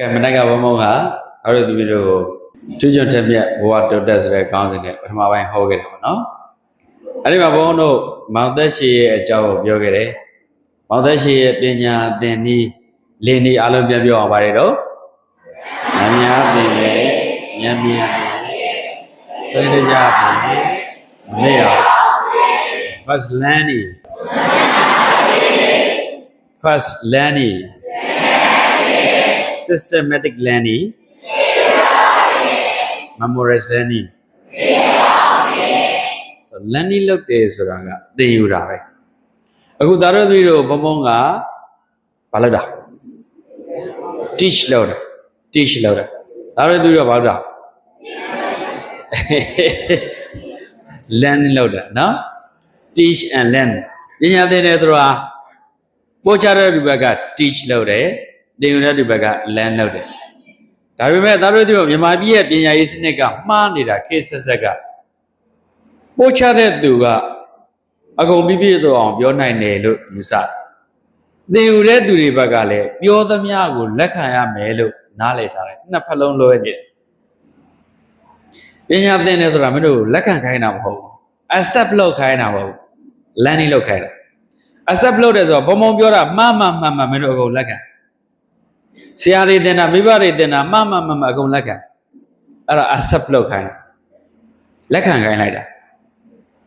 Kemenaka Bamoha, how do you do? Children tell me what to does the council from my Hogan, no? I never know Mount Dashi a job of Yogere. Mount Dashi, Pena, Deni, Leni, Alabia, Varido. Yamia, First Lenny. Systematic Lenny. Memorized Lenny. So Lenny looked at Suranga, the Ura. A good other video, Bomonga, Palada. Teach louder. Teach louder. Other video about that. Learn louder, no? Teach and learn. In your dinner, Pochara Rubaga, teach louder. The United Baga, learn louder. I remember that radio, you might be a Pina is nigga, Mandida, cases aga. Pochara Duga, I go be on your 9 day look, you saw. They would read to the Bagale, you're the Miago, Lakaya Melo, Naleta, Napalon Loed. In your then as Ramiro, Lakan kind of home. Accept low kind of home. Lanny locator. Accept load as a Bomobura, Mamma, Mero Laka. Siari then a Mibari then a Mamma go Laka. Accept low kind. Lakan kind like that.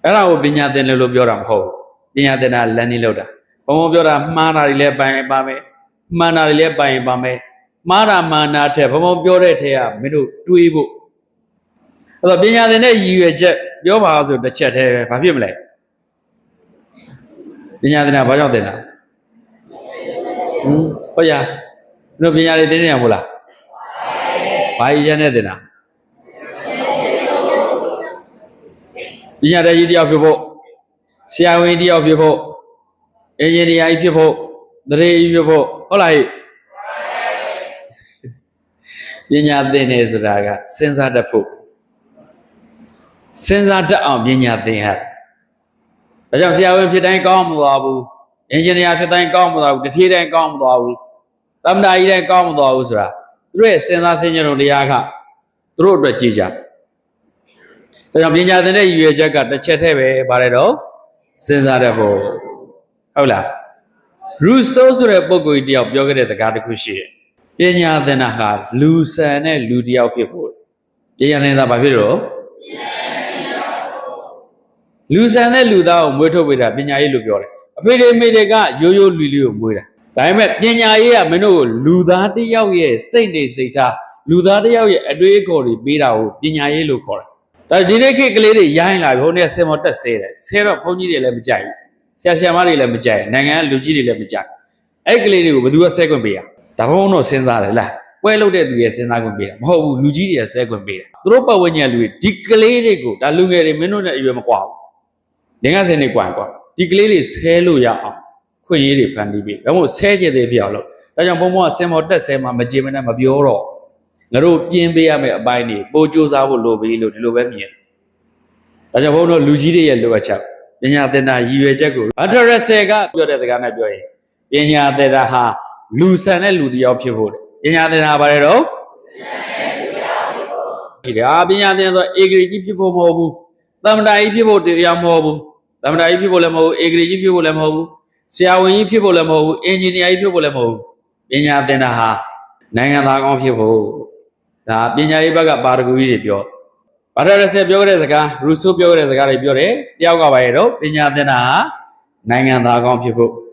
Era would be not then Lubioram ho. Binya then a Lanny loader. Bomobura, Mana relay by Bame, Mana relay by Bame, Mana te, Bomobure te, Midu, Tuibu. The Binya then you a jet, your house with the chat, Papimle. Binya then a Bayodena. Oh, yeah. No Binya de Mula. By Yanedena. Binya the idea of people. See how idea of people. Any people. The day people. All right. Binya then is Raga. Since I the poop. Since I don't Binya they had. I don't see how if you don't come with engineer if you don't come without the tea and come without. Some day they come with Ozra. Dress and nothing on the Yaka. Through the Jija. The Binya the day you got the Chetave Barredo. Since I have Hola. Rousseau's Repogo idea of yoga at the Gatakushi. Binya then I have loose and a ludia people. Yaneda Babiro. Lusana Luda, Muto with a Binya Lugore. A pretty made a guy, Jojo Lulu Muda. I met Binya Meno, Luda de Yawe, Saint Zeta, Luda de Yawe, a Duecori, Bida, Binya Lucor. The Dineke lady, Yang like only a semota say that. Sarah Pony de Lemjai, Sashamari Lemjai, Nanga Luigi Lemjai. Egg lady would do a second beer. The Hono Senzala. Well loaded the Senago beer. Ho, Luigi a second beer. Dropa when you do it. Declare go, the Lungari Menu that you am quam. Dengas any quanqua. Declare is Helluya. Queen Pandibi. I won't say the Violo. Tajamomo, same or the same, I'm a Gemini of Bioro. Naru PMB by me, Bojos I will lobby to Lovemian. Tajamono Luigi and Luacha. Yenya then I you a jago. Under a sega, you're the Ghana boy. Yenya de ha, Lucana Ludi of your wood. Yenya then Abarero. Abinya then the Egri people mobu. Tamdai people to Yamobu. Tamdai people amo, Egri people amo. Siawi people amo, engineer people amo. Yenya then ha, Nanga people. The Binya Ibaga Bargui Pio. But I said Biorezaga, Russo Biorezaga Biore, Yaga Vairo, Binya Dena, Nanga people.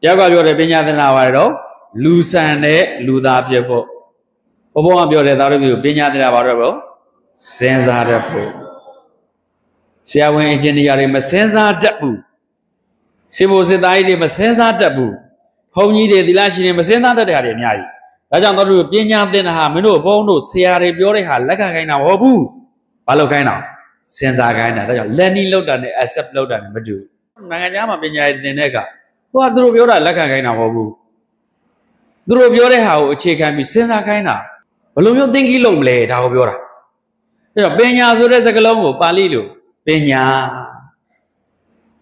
Yaga Biore Binya Dena Vairo, Lucane, Luda people. Obo Biore, Binya Dena Varabo, Senza Depu. Siawi engineer Senza Depu. Sibo said I did Senza Depu. Pony de la Chine Senza Depu. I don't know Binya then Hamino, Bono, Siari Bioreha, Lakaina, Obu, Palokaina, Senza Gaina, Lenny Lodan, accept Lodan, Madu. Nagayama Binya de Nega. What drew Biora Lakaina, Obu? Drew Bioreha, which can be Senza Kaina. Balloon think he long laid, how Biora. Benya Zurezagalo, Palilu, Benya.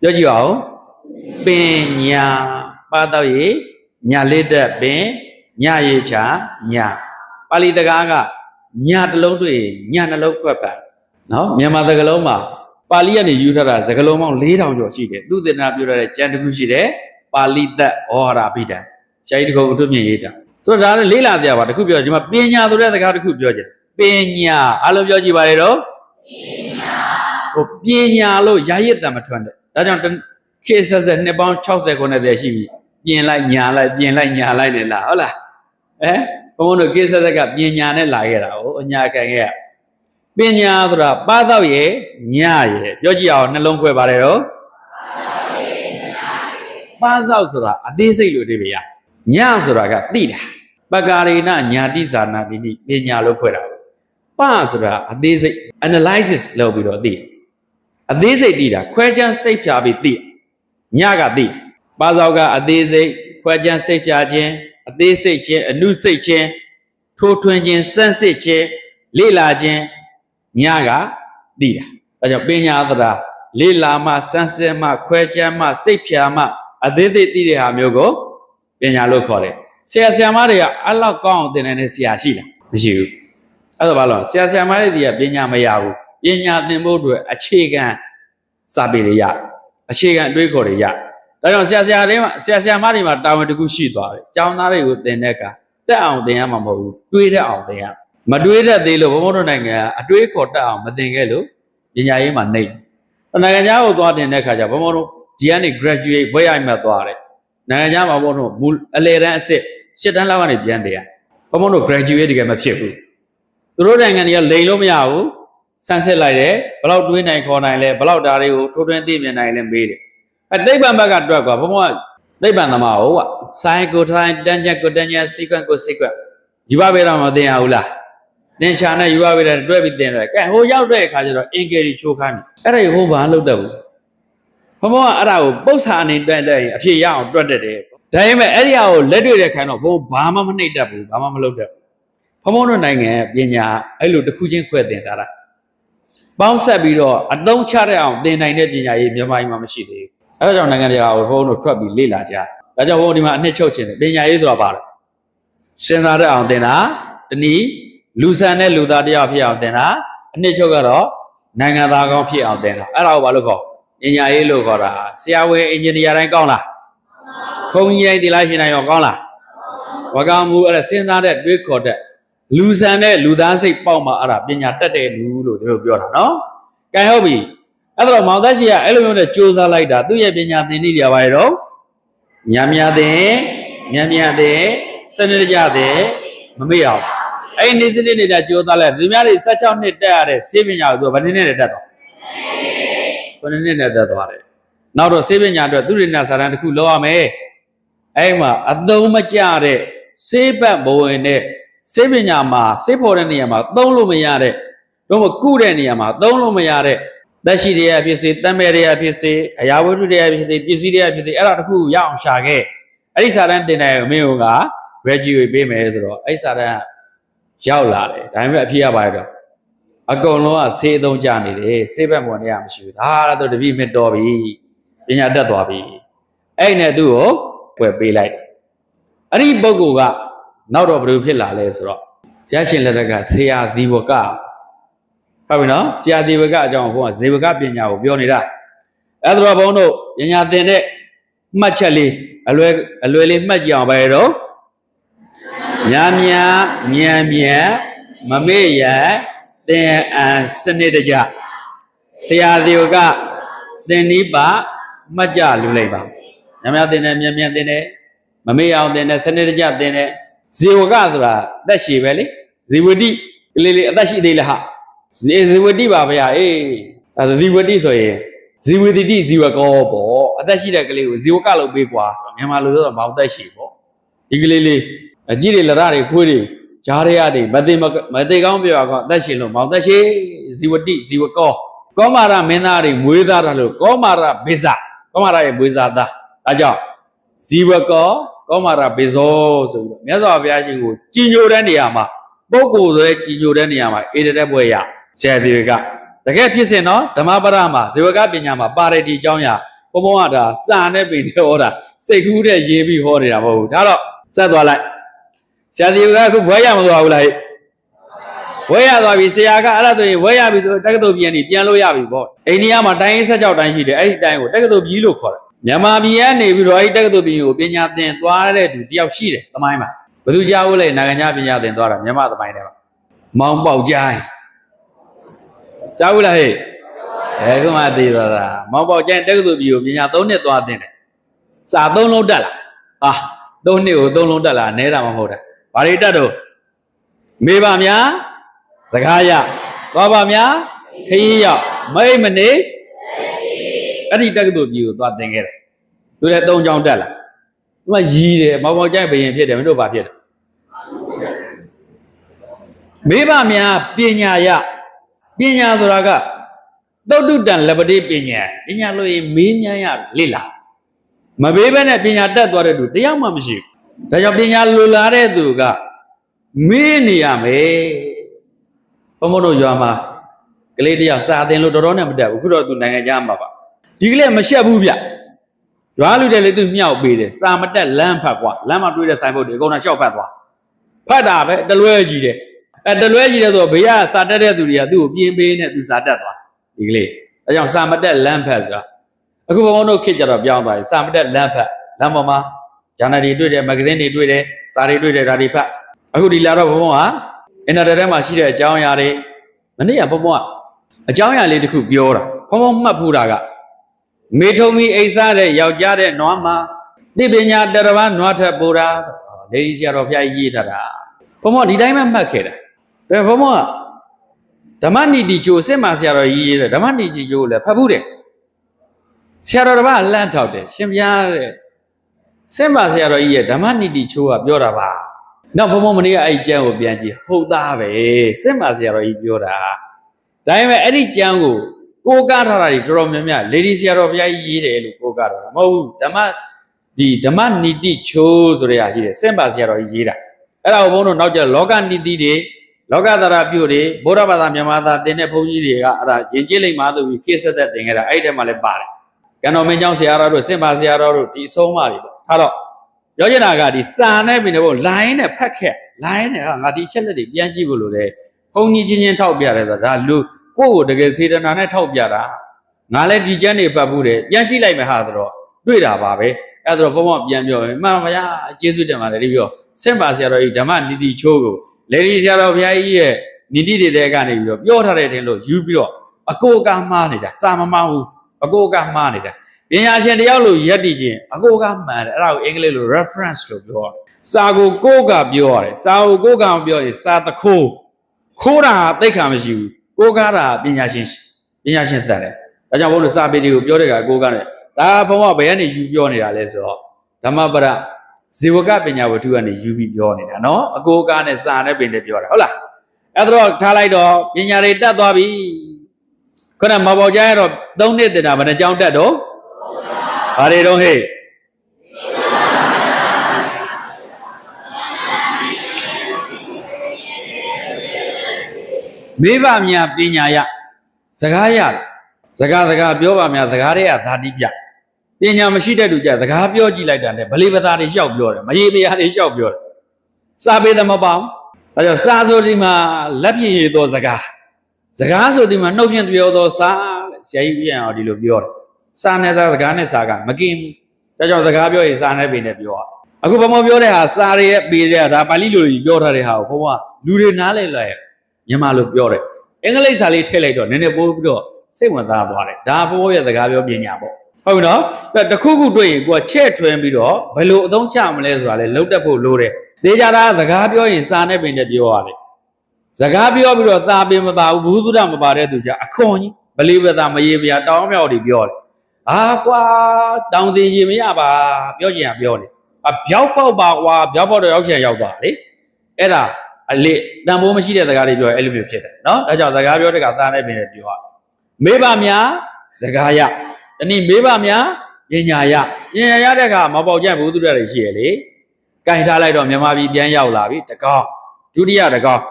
Yojio, Benya, Padawi, Nyalida, Ben. ညရေချညပါဠိတကားကညတစ်လုံးတွေ့ညနှလုံးထွက်ပါနော်မြန်မာစကားလုံးမှာပါဠိကနေယူထားတာစကားလုံးပေါင်း4000ကျော်ရှိတယ်သူသေနာပြောထားတဲ့ကျမ်းတစ်ခုရှိတယ်ပါဠိသက်ဩဟာရပိဋံဆရာကြီးတခုအတွမြင့်ရေးတာဆိုတော့ဒါလည်းလေးလာကြပါတခုပြောဒီမှာပညာဆိုတဲ့စကားတစ်ခုပြောချင်ပညာအားလုံးပြောကြည့်ပါလေတော့ပညာလို့ရာရစ်တံမထွန်းတဲ့ဒါကြောင့်ခေတ်ဆက်နှစ်ပေါင်း60 90ရှိပြီပြင်လိုက်ညာလိုက်ပြင်လိုက်ညာလိုက်နေလားဟုတ်လားဘုန်းဘုန်းတို့ခေတ်ဆက်ကပညာနဲ့လာခဲ့တာ哦အညာခံခဲ့ပညာဆိုတာပါတော့ရဲ့ညရဲ့ပြောကြည့်အောင်နှလုံးခွဲပါတယ်တော့ပါတော့ဆိုတာအသေးစိတ်လို့ဒီဗျာညဆိုတာကသိတာပကာရိဏညာတိဇာနာတိတိပညာလို့ခွဲတာပါဆိုတာအသေးစိတ် analysis လုပ်ပြီးတော့သိအသေးစိတ်သိတာခွဲခြမ်းစိတ်ဖြာပြီးသိညကသိပါတော့ကအသေးစိတ်ခွဲခြမ်းစိတ်ဖြာခြင်းအသေးစိတ်ခြင်းအနုစိတ်ခြင်းထိုးထွင်းခြင်းစမ်းစစ်ခြင်းလေ့လာခြင်းညကသိတာဒါကြောင့်ပညာဆိုတာလေ့လာမှစမ်းစစ်မှခွဲခြမ်းမှစိတ်ဖြာမှအသေးသေးသိတဲ့ဟာမျိုးကိုပညာလို့ခေါ်တယ်ဆရာမတွေကအဲ့လောက်ကောင်းအောင်သင်တဲ့ဆရာရှိလားမရှိဘူးအဲ့ဒါဘာလို့ဆရာမတွေတွေကပညာမရဘူးပညာသင်ဖို့အတွက်အခြေခံစာပေတွေရအခြေခံအတွေးခေါ်တွေရဒါကြောင့်ဆရာမတွေမှာတာဝန်တစ်ခုရှိသွားတယ်ကျောင်းသားတွေကိုသင်တဲ့အခါတက်အောင်သင်ရမှာမဟုတ်ဘူးတွေးတတ်အောင်သင်ရမတွေးတတ်သေးလို့ဘုံဘုံတို့နိုင်ငံအတွေးခေါ်တတ်အောင်မသင်ခဲ့လို့ပညာရေးမှာနှိပ်နိုင်ငံခြားကိုသွားတင်တဲ့အခါကျဘုံဘုံတို့ဒီကနေ graduate ဘွဲ့ရမှသွားတယ်နိုင်ငံခြားမှာဘုံတို့အလေတန်းအစ်7 တန်းလောက်ကနေပြန်တယ်ဘုံဘုံတို့ graduate တကယ်မဖြစ်ဘူးသူတို့နိုင်ငံတွေကလိန်လို့မရဘူးဆန်းစစ်လိုက်တယ်ဘလောက်တွေးနိုင်ခေါ်နိုင်လဲဘလောက်ဓာတ်တွေကိုထိုးထွင်းသိမြင်နိုင်လဲမေးတယ်သိပ္ပံဘက်ကတွက်ကွာဘုံဘုံကသိပ္ပံသမားဟုတ်ကွာ sin ကို sin tangent ကို tangent sequence ကို sequence ယူပါပဲတော့မသိရဘူးလားသင်္ချာနဲ့ယူပါပဲတဲ့တွဲပြီးသင်တယ်ကဲဟိုရောက်တဲ့အခါကျတော့အင်္ဂလိပ်ချိုးခိုင်းပြီအဲ့ဒါဟိုဘာလုပ်တတ်ဘူးဘုံဘုံကအဲ့ဒါကိုပု္ပ္ပစာအနေတွက်တဲ့အဖြစ်ရအောင်တွက်တတ်တယ်ဒါပေမဲ့အဲ့ဒီဟာကိုလက်တွေ့တဲ့ခိုင်းတော့ဘုံဘာမှမနှိပ်တတ်ဘူးဘာမှမလုပ်တတ်ဘူးဘုံဘုံတို့နိုင်ငံပညာအဲ့လိုတစ်ခုချင်းခွဲသင်တာလားပေါင်းဆက်ပြီးတော့အသုံးချတဲ့အောင်သင်နိုင်တဲ့ပညာရေးမြန်မာပြည်မှာမရှိသေးဘူးအဲ့ဒါကြောင့်နိုင်ငံတကာကိုဘုံတို့ထွက်ပြီးလေ့လာကြဒါကြောင့်ဘုံဒီမှာအနှစ်ချုပ်ခြင်းတယ်ပညာရေးဆိုတာဘာလဲစဉ်းစားတဲ့အောင်သင်တာတနည်းလူဆန်တဲ့လူသားတယောက်ဖြစ်အောင်သင်တာအနှစ်ချုပ်ကတော့နိုင်ငံသားကောင်းဖြစ်အောင်သင်တာအဲ့ဒါကိုဘာလို့ခေါ်ပညာရေးလို့ခေါ်တာဆရာဝန်အင်ဂျင်နီယာတိုင်းကောင်းလားခုံကြီးတိုင်းဒီလိုက်ရှင်တိုင်းရောကောင်းလားဝကမှုအဲ့ဒါစဉ်းစားတဲ့တွေးခေါ်တဲ့လူဆန်တဲ့လူသားစိတ်ပေါက်မှအဲ့ဒါပညာတတ်တဲ့လူလို့တို့ပြောတာနော်ကဲဟုတ်ပြီအဲ့တော့မောင်သက်ရှိကအဲ့လိုမျိုးနဲ့စူးစမ်းလိုက်တာသူ့ရဲ့ပညာသင်နည်းတွေပါရဲ့တော့များသင်စနစ်ကြတဲ့မမေ့အောင်အဲ့ဒီစနစ်တွေကြိုးစားလိုက်သူများတွေ16နှစ်တက်ရတဲ့စေပညာကိုသူကဘယ်နှစ်နဲ့တက်သွားဘယ်နှစ်နဲ့တက်သွားတယ်နောက်တော့စေပညာအတွက်သူရိနာစာတန်းတစ်ခုလောက်ရမယ်အဲ့မှာအသုံးမကျတဲ့စေပတ်ဘဝင်နဲ့စေပညာမှာစေဖို့တဲ့နေရာမှာသုံးလို့မရတဲ့တော့ကုတဲ့နေရာမှာသုံးလို့မရတဲ့သက်ရှိတွေကဖြစ်စေတမ်းမဲ့တွေကဖြစ်စေအရာဝတ္ထုတွေကဖြစ်စေပစ္စည်းတွေကဖြစ်စေအဲ့ဒါတစ်ခုရအောင်ရှာခဲ့အဲ့ဒီစာတန်းတင်တယ်မင်းက graduate ပေးမယ်ဆိုတော့အဲ့စာတန်းရောက်လာတယ်ဒါပေမဲ့အဖြစ်ရပါတယ်တော့အကုန်လုံးကစေအသုံးကြနေတယ်စေဘက်ပေါ်နေရမရှိဘူးဒါတော့တပည့်မတော်ပြီပညာတတ်သွားပြီအဲ့နဲ့သူ့ကိုဝယ်ပေးလိုက်အဲ့ဒီပုဂ္ဂိုလ်ကနောက်တော့ဘယ်လိုဖြစ်လာလဲဆိုတော့ဘုရားရှင်လက်ထက်ကဆရာသီဝကဟုတ်ပြီနော်ဆရာသီဝကအကြောင်းဘုန်းကဇေဝကပညာကိုပြောနေတာအဲ့ဒါတော့ဘုန်းတို့ပညာသင်တဲ့မှတ်ချက်လေးအလွယ်လေးမှတ်ကြည့်အောင်ပဲတော့များမမေ့ရသင်စနစ်တကျဆရာသီဝကသင်နိပါမှတ်ကြလူလိုက်ပါများသင်တယ်မြန်သင်တယ်မမေ့အောင်သင်တယ်စနစ်တကျသင်တယ်ဇေဝကဆိုတာအသက်ရှည်ပဲလေဇေဝတိကလေးလေးအသက်ရှိသေးလားဟာဇေဝတိပါဗျာအေးအဲဇေဝတိဆိုရင်ဇေဝတိဇေဝကောပေါ့အသက်ရှိတဲ့ကလေးကိုဇေဝကလုပ်ပေးကွာမြန်မာလူဆိုတော့မအောင်သက်ရှိပေါ့ဒီကလေးလေးအကြည့်တွေလရတွေခွေးတွေဂျားတွေရတွေမသေးကောင်းပြောတော့အသက်ရှင်လို့မအောင်သက်ရှိဇေဝတိဇေဝကောမာရမင်းသားတွေမွေးသားတယ်လို့ကောမာရဘေဇကောမာရရဲ့မွေးသားသားဒါကြောင့်ဇေဝကောမာရဘေဇောဆိုပြီးတော့မြတ်စွာဘုရားရှင်ကိုကြည်ညိုတဲ့နေရာမှာပုဂ္ဂိုလ်ဆိုတဲ့ကြည်ညိုတဲ့နေရာမှာဧတတက်ဘွယ်ရဆရာဒီကတကယ်ဖြစ်စဉ်နော်ဓမ္မပဒမှာဇေဝကပညာမှာပါရတီအကြောင်းရဘုံကဒါစာနဲ့ပင်နဲ့ဟောတာစိတ်ကူးတဲ့ရေးပြီးဟောနေတာမဟုတ်ဘူးဒါတော့စက်သွားလိုက် ဆရာဒီကအခုဘွဲရမသွားဘူးလားဘွဲရသွားပြီဆရာကအဲ့ဒါဆိုရင်ဘွဲရပြီဆိုတက္ကသိုလ်ပြန်နေပြန်လို့ရပြီပေါ့အိန္ဒိယမှာတိုင်း16တိုင်းရှိတယ်အဲ့ဒီတိုင်းကိုတက္ကသိုလ်ကြီးလို့ခေါ်တယ်မြန်မာပြည်ကနေပြီးတော့အဲ့ဒီတက္ကသိုလ်ပြည်ကိုပညာသင်သွားတဲ့သူတယောက်ရှိတယ်သမိုင်းမှာဘယ်သူကြားဘူးလဲနိုင်ငံခြားပညာသင်သွားတာမြန်မာသမိုင်းထဲမှာမောင်ပေါက်ကြိုင်းကြားဘူးလားဟဲ့ခုမှသိသွားတာမောင်ပေါက်ကြိုင်းတက္ကသိုလ်ပြည်ကိုပညာ3နှစ်သွားသင်တယ်စာ3လုံးတက်လာဟာ3နှစ်ကို3လုံးတက်လာနဲတာမဟုတ်တာဘာတွေတက်တော့မေးပါများစကားရသွားပါများခရီးရောက်မိတ်မနေအဲ့ဒီတက္ကသိုလ်ပြည်ကိုသွားသင်ခဲ့တယ်သူလည်း3ချောင်းတက်လာသူကရီးတယ်မောင်ပေါက်ကြိုင်းဘယင်ဖြစ်တယ်မင်းတို့ဘာဖြစ်တယ်မေးပါများပညာရပညာဆိုတာကသုတ္တုတံလပတိပညာလို့ရင်မေးမြန်းရလေ့လာမဘေးဘဲနဲ့ပညာတက်သွားတဲ့သူတယောက်မှမရှိဘူးဒါကြောင့်ပညာလိုလားတဲ့သူကမေးနေရမယ်ဘုံဘုံတို့ရွာမှာကလေးတယောက်စာသင်လို့တော်တော်နဲ့မတက်ဘူးခုတော့သူနိုင်ငံခြားမှာပါဒီကလေးမရှက်ဘူးဗျရွာလူတဲ့လေသူမြောက်ပေးတယ်စာမတက်လမ်းဖတ်ကွာလမ်းမှာတွေ့တဲ့ဆိုင်ဘုတ်တွေအကုန်လုံးရှောက်ဖတ်သွားဖတ်တာပဲတလွဲကြီးတယ်တလွဲကြီးတယ်ဆိုဘေးကစာတက်တဲ့သူတွေကသူ့ကိုပြင်းပေးနဲ့သူစာတက်သွားဒီကလေးဒါကြောင့်စာမတက်လမ်းဖတ်ဆိုတာအခုဘုံဘုံတို့ခေတ်ကြတော့ပြောင်းသွားပြီစာမတက်လမ်းဖတ်လမ်းပေါ်မှာဂျာနယ်တွေတွေ့တယ်မဂ္ဂဇင်းတွေတွေ့တယ်စာတွေတွေ့တယ်ဒါတွေဖတ်အခုဒီလာတော့ဘုံဘုံကအင်တာနက်ထဲမှာရှိတဲ့အကြောင်းအရာတွေမနေ့ကဘုံဘုံကအကြောင်းအရာလေးတစ်ခုပြောတာဘုံဘုံမှတ်ဖူးတာကမေထုံမီအိဆားတဲ့ယောက်ျားတဲ့နွားမှာတိပညာတရဝနွားထက်ပိုတာလေဒီဆရာတော်ဖျားရေးထားတာဘုံဘုံဒီတိုင်းမှမှတ်ခဲ့တာဒါဘုံဘုံကဓမ္မနိတိချိုစစ်မှဆရာတော်ရေးတယ်ဓမ္မနိတိချိုလည်းဖတ်ဘူးတယ်ဆရာတော်တစ်ပါးလန့်ထောက်တယ်ရှင်ပြားတဲ့စစ်မှဆရာတော်ကြီးရဲ့ဓမ္မနိတိချိုးကပြောတာပါနောက်ဘုံဘုံမနေ့ကအဲ့ဒီကျမ်းကိုပြန်ကြည့်ဟုတ်သားပဲစစ်မှဆရာတော်ကြီးပြောတာဒါပေမဲ့အဲ့ဒီကျမ်းကိုကားထားတာတွေတော်တော်များများလေဒီဆရာတော်ဘုရားကြီးရေးတယ်လို့ကိုကားတာမဟုတ်ဘူးဓမ္မနိတိချိုးဆိုတဲ့ဟာရှိတယ်စစ်မှဆရာတော်ကြီးရေးတာအဲ့ဒါကိုဘုံတို့နောက်ကျလောကနိတိတွေလောကသရပြုတွေဗုဒ္ဓဘာသာမြန်မာသာသင်တဲ့ဘုန်းကြီးတွေကအဲ့ဒါယဉ်ကျေးလိမ့်မှာဆိုပြီးခေတ်ဆက်သက်သင်ခဲ့တာအဲ့ဒီထဲမှာလည်းပါတယ်ကံတော်မင်းကျောင်းဆရာတော်တို့စင်ပါဆရာတော်တို့ဒီအဆုံးအမတွေပေါ့ထားတော့ပြောချင်တာကဒီစာနဲ့ပြင်တဲ့ဘုံလိုင်းနဲ့ဖတ်ခဲ့လိုင်းနဲ့ဟာငါဒီချက်လက်တွေပြန်ကြည့်ဖို့လို့လေဘုန်းကြီးချင်းထောက်ပြတယ်ဆိုတာဒါလူကိုယ့်ကိုတကယ်စေတနာနဲ့ထောက်ပြတာငါလည်းဒီကျမ်းတွေဖတ်ဘူးတယ်ပြန်ကြည့်လိုက်မယ်ဟာဆိုတော့တွေ့တာပါပဲအဲ့ဒါတော့ဘုံဘုံပြန်ပြောမယ်မှန်ပါဗျာကျေးဇူးတင်ပါတယ်ဒီပြောစင်ပါဆရာတော်ကြီးဓမ္မနိတိချိုးကိုလေဒီဆရာတော်ဘုရားကြီးရဲ့နိတိတွေကနေပြီးတော့ပြောထားတဲ့တင်လို့ယူပြီးတော့အကိုအကားမှားနေတာစာမမှားဘူးအကိုအကားမှားနေတာပညာရှင်တယောက်လို့ရက်တည်ခြင်းအကိုအကားမှန်တယ်အဲ့ဒါကိုအင်္ဂလိပ်လို reference လို့ပြောတယ်စာကိုကိုးကပြောရတယ်စာကိုကိုးကမပြောရင်စာတခိုးခိုးတာသိက္ခာမရှိဘူးကိုးကားတာပညာရှင်တတ်တယ်ဒါကြောင့်ဘုန်းတော်စာပေတွေကိုပြောတဲ့ကကိုးကားတယ်ဒါဘုံကဘယ်ကနေယူပြောနေတာလဲဆိုတော့ဓမ္မပဒဇေဝကပညာဝတ္ထုကနေယူပြီးပြောနေတာနော်အကိုကားနဲ့စာနဲ့ပင်နဲ့ပြောတာဟုတ်လားအဲ့တော့ထားလိုက်တော့ပညာတွေတက်သွားပြီခုနမပေါကြရတော့3နှစ်တင်တာဘယ်နှကြောင်းတက်တော့ဘာတွေတော့ဟဲ့မေးပါများပညာရစကားရစကားပြောပါများစကားတွေကဓာတိပြပညာမရှိတဲ့လူကြစကားပြောကြည့်လိုက်တာနဲ့ဗလေပသာတွေလျှောက်ပြောတယ်မရေမရာတွေလျှောက်ပြောတယ်စာပေသမပေါင်းဒါကြောင့်စာဆိုဒီမှာလက်ဖြင့်ရသောစကားဆိုဒီမှာနှုတ်ဖြင့်ပြောသောစာတဲ့ဆရာကြီးပြန်အောင်ဒီလိုပြောတယ်စာနဲ့စကားနဲ့စာကမကင်းဘူးဒါကြောင့်စကားပြောရင်စာနဲ့ပေနဲ့ပြောအခုဘုံဘပြောတဲ့ဟာစာတွေရဲ့ပေတဲ့ဒါပါဠိလိုပြောထားတဲ့ဟာကိုဘုံကလူတွေနားလဲလိုက်မြန်မာလိုပြောတယ်အင်္ဂလိပ်စာလေးထည့်လိုက်တော့နည်းနည်းပိုးပြီးတော့စိတ်ဝင်စားသွားတယ်ဒါဘုံရဲ့စကားပြောပညာပေါ့ဟုတ်နော်တခုခုတွေ့ရင်ကိုကချဲ့ထွင်းပြီးတော့ဘယ်လိုအသုံးချမလဲဆိုတာလေလုံးတက်ဖို့လိုတယ်ဒေကြတာစကားပြောရင်စာနဲ့ပင်နဲ့ပြောရတယ်စကားပြောပြီးတော့သာပင်မပါဘူးဘုသူဒ္ဓမပါတဲ့သူကြအခွန်ကြီးဗလိပသာမရေပြတောင်းမြောက်တွေပြောတယ်ဟာကွာတောင်းတင်ရင်မရပါပြောချင်ရပြောတယ်ဗျောက်ပေါက်ပါကွာဗျောက်ပေါက်တော့ရောက်ချင်ရောက်သွားလေအဲ့ဒါအလေတန်ဖိုးမရှိတဲ့စကားတွေပြောရင်အဲ့လိုမျိုးဖြစ်တယ်နော်ဒါကြောင့်စကားပြောတဲ့ကသာနဲ့ပင်နဲ့ပြောရမေးပါများစကားရတနည်းမေးပါများပညာရတဲ့ကမပေါက်ကြဘူးသူတွေရှိရလေကင်ထားလိုက်တော့မြန်မာပြည်ပြန်ရောက်လာပြီတကောင်းဒုတိယတကောင်း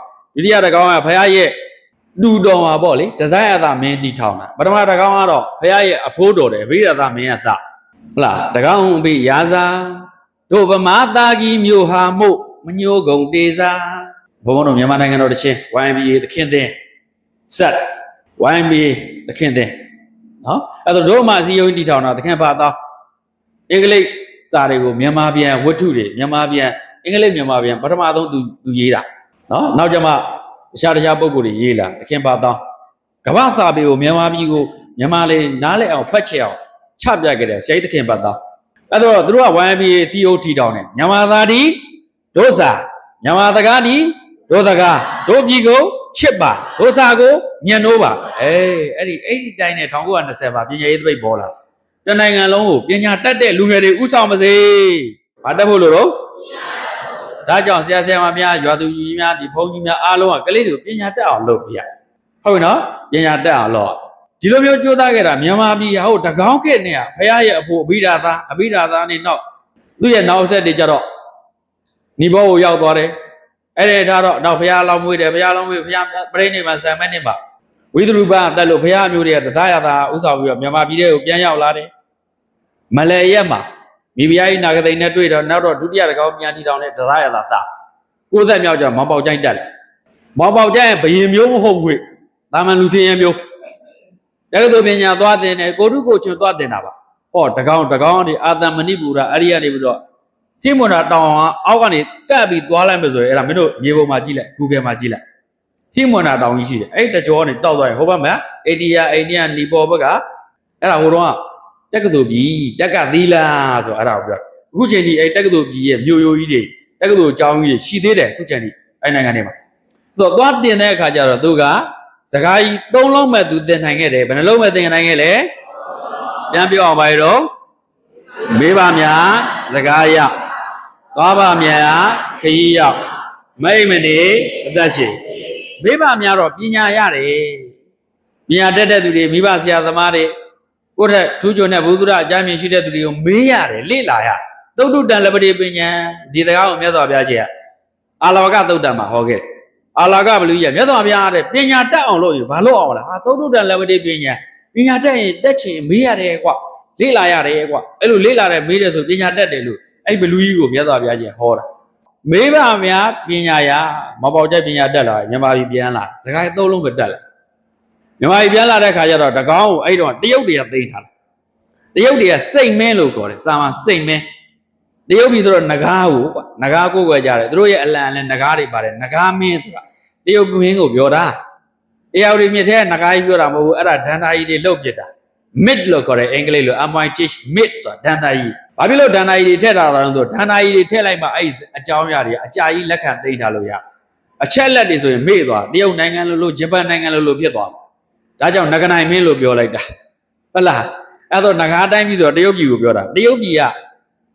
ကဘုရားရဲ့လူတော်မှာပေါ့လေဒီဇိုင်းအသာမင်းတီထောင်တာပထမတကောင်းကတော့ဘုရားရဲ့အဖိုးတော်တယ်ဘိရသမင်းကသဟုတ်လားတကောင်းဘိရာဇာတို့ဗမာသားကြီးမြို့ဟာမို့ မညိုးကုန်တေးစားဘုံဘုံတို့မြန်မာနိုင်ငံတော်တချင်း YMBA သခင်တင်စက် YMBA သခင်တင်နော်အဲ့တော့တို့မှအစည်းအရုံးတည်ထောင်တာသခင်ပါတော့အင်္ဂလိပ်စာတွေကိုမြန်မာပြန်ဝတ္ထုတွေမြန်မာပြန်အင်္ဂလိပ်မြန်မာပြန်ပထမဆုံးသူရေးတာနော်နောက်ကျမှတခြားပုံကိုယ်တွေရေးလာသခင်ပါတော့ကမ္ဘာစာပေကိုမြန်မာပြည်ကိုမြန်မာလေးနားလည်အောင်ဖတ်ချင်အောင်ချပြခဲ့တယ်ဆရာကြီးသခင်ပါတော့အဲ့တော့သူတို့က YMBA အစည်းအရုံးတည်ထောင်တယ်မြန်မာသားဒီဒုစာမြန်မာစကားဒီဒုစကားတို့ပြည်ကိုချစ်ပါဒုစာကိုညံ့နိုးပါအဲ့ဒီတိုင်းနဲ့1920ပါပညာရေးသပိတ်ပေါ်လာတနိုင်ငံလုံးကိုပညာတတ်တဲ့လူငယ်တွေဥဆောင်ပါစေ။ဘာတက်ဖို့လို့တော့ဒါကြောင့်ဆရာမများရွာသူကြီးများဒီဘုန်းကြီးများအားလုံးကကလေးတွေကိုပညာတတ်အောင်လုပ်ပြရဟုတ်ပြီနော်ပညာတတ်အောင်လုပ်ဒီလိုမျိုးကြိုးစားခဲ့တာမြန်မာပြည်ဟုတ်တကောင်းခေတ်နဲ့ဖရာရဲ့အဖို့အဘိဓါသားနဲ့နောက်သူ့ရဲ့နောက်ဆက်တွေကြတော့ညီဘောကိုရောက်သွားတယ်အဲ့ဒီထားတော့နောက်ဖရာလောင်းမွေးတယ်ဖရာလောင်းမွေးဖရာပြိဋိဘံ10မိနစ်ပါဝိသရုပတက်လို့ဖရာမျိုးတွေကတရားရတာဥဆောင်ပြီးတော့မြန်မာပြည်ထဲကိုပြန်ရောက်လာတယ်မလဲရက်မှာမိဖုရားကြီးနာဂသိန်းနဲ့တွေ့တော့နောက်တော့ဒုတိယတကောင်းပြန်ထီထောင်တဲ့တရားရတာသာ60မြောက်ကျမောင်ပေါကျိုင်းတက်တယ်မောင်ပေါကျိုင်းဘယင်မျိုးမဟုတ်ဘူးတာမန်လူစင်ရမျိုးတက္ကသိုလ်ပညာသွားတင်တယ်ကိုတုကိုချွန်သွားတင်တာပါဟောတကောင်းကနေအာသမဏိပူရအဲ့ဒီကနေပြီးတော့ဟိမွန်တာတောင်အောက်ကနေကပ်ပြီးသွားလိုက်မယ်ဆိုရင်အဲ့ဒါမင်းတို့မြေပုံမှာကြည့်လိုက် Google မှာကြည့်လိုက်ဟိမွန်တာတောင်ကြီးရှိတယ်အဲ့တကြောကနေတောက်သွားရင်ဟိုဘက်မှာအိန္ဒိယနီပေါ်ဘက်ကအဲ့ဒါဟိုတော့တက္ကသိုလ်ပြည်တက္ကသီလာဆိုအဲ့ဒါကိုပြောအခုချိန်ဒီအဲ့တက္ကသိုလ်ပြည်ရဲ့မြို့ရိုးကြီးတွေတက္ကသိုလ်ကျောင်းကြီးတွေရှိသေးတယ်အခုချိန်ဒီအဲ့နိုင်ငံတွေမှာသူသွားတင်တဲ့အခါကျတော့သူကစကားကြီး3လုံးမဲ့သူတင်နိုင်ခဲ့တယ်ဘယ်နှလုံးမဲ့တင်နိုင်ခဲ့လဲပြန်ပြောအောင်ပါတော့မေးပါများစကားရသွားပါများခရီးရောက်မိတ်မနေအသက်ရှင်မေးပါများတော့ပညာရတယ်ပညာတတ်တဲ့သူတွေမိဘဆရာသမားတွေကိုယ့်ထက်ထူးချွန်တဲ့ဘုဒ္ဓအကြမ်းမြင်ရှိတဲ့သူတွေကိုမေးရတယ်လေ့လာရသုတ္တုတံလပတိပညာဒီစကားကိုမြတ်စွာဘုရားကြီးကအာလဝကသုတ်တံမှာဟောခဲ့အာလကဘလူကြီးကမြတ်စွာဘုရားတဲ့ပညာတတ်အောင်လို့ဘာလို့အောင်လဲဟာသုတ္တုတံလပတိပညာတက်ရင်တက်ချင်မေးရတယ်ကွလေ့လာရတယ်ကွအဲ့လိုလေ့လာတဲ့မေးတယ်ဆိုပညာတတ်တယ်လို့အဲ့ဘလူကြီးကိုမြတ်စွာဘုရားကြီးဟောတာမေးပါများပညာရမပေါက်တဲ့ပညာတက်လာမြန်မာပြည်ပြန်လာစကား3လုံးပဲတက်လာမြန်မာပြည်ပြန်လာတဲ့ခါကျတော့တကောင်းကိုအဲ့တော့တရုတ်တွေကသိမ်းထားတယ်တရုတ်တွေကစိတ်မင်းလို့ခေါ်တယ်စာမှာစိတ်မင်းတရုတ်ပြည်ဆိုတော့နဂါးကိုကွာနဂါးကိုွယ်ကြတယ်သူတို့ရဲ့အလံနဲ့နဂါးတွေပါတယ်နဂါးမင်းဆိုတာတရုတ်မင်းကိုပြောတာတရားတွေမြစ်ထဲနဂါးကြီးပြောတာမဟုတ်ဘူးအဲ့ဒါဒန္တာကြီးတွေလှုပ်ပစ်တာ mid လို့ခေါ်တယ်အင်္ဂလိပ်လို MIT mid ဆိုတာဒန္တာကြီးဘာဖြစ်လို့ဒန္တာကြီးတွေထည့်ထားတာလဲဆိုတော့ဒန္တာကြီးတွေထည့်လိုက်မှအဲ့အကြောင်းအရာတွေအကြာကြီးလက်ခံသိမ်းထားလို့ရအချက်လက်တွေဆိုရင်မေ့သွားတရုတ်နိုင်ငံလို့ဂျပန်နိုင်ငံလို့ဖြစ်သွားဒါကြောင့်နဂနိုင်မင်းလို့ပြောလိုက်တာဟုတ်လားအဲ့တော့နဂါးတိုင်းပြည်ဆိုတော့တရုတ်ပြည်ကိုပြောတာတရုတ်ပြည်က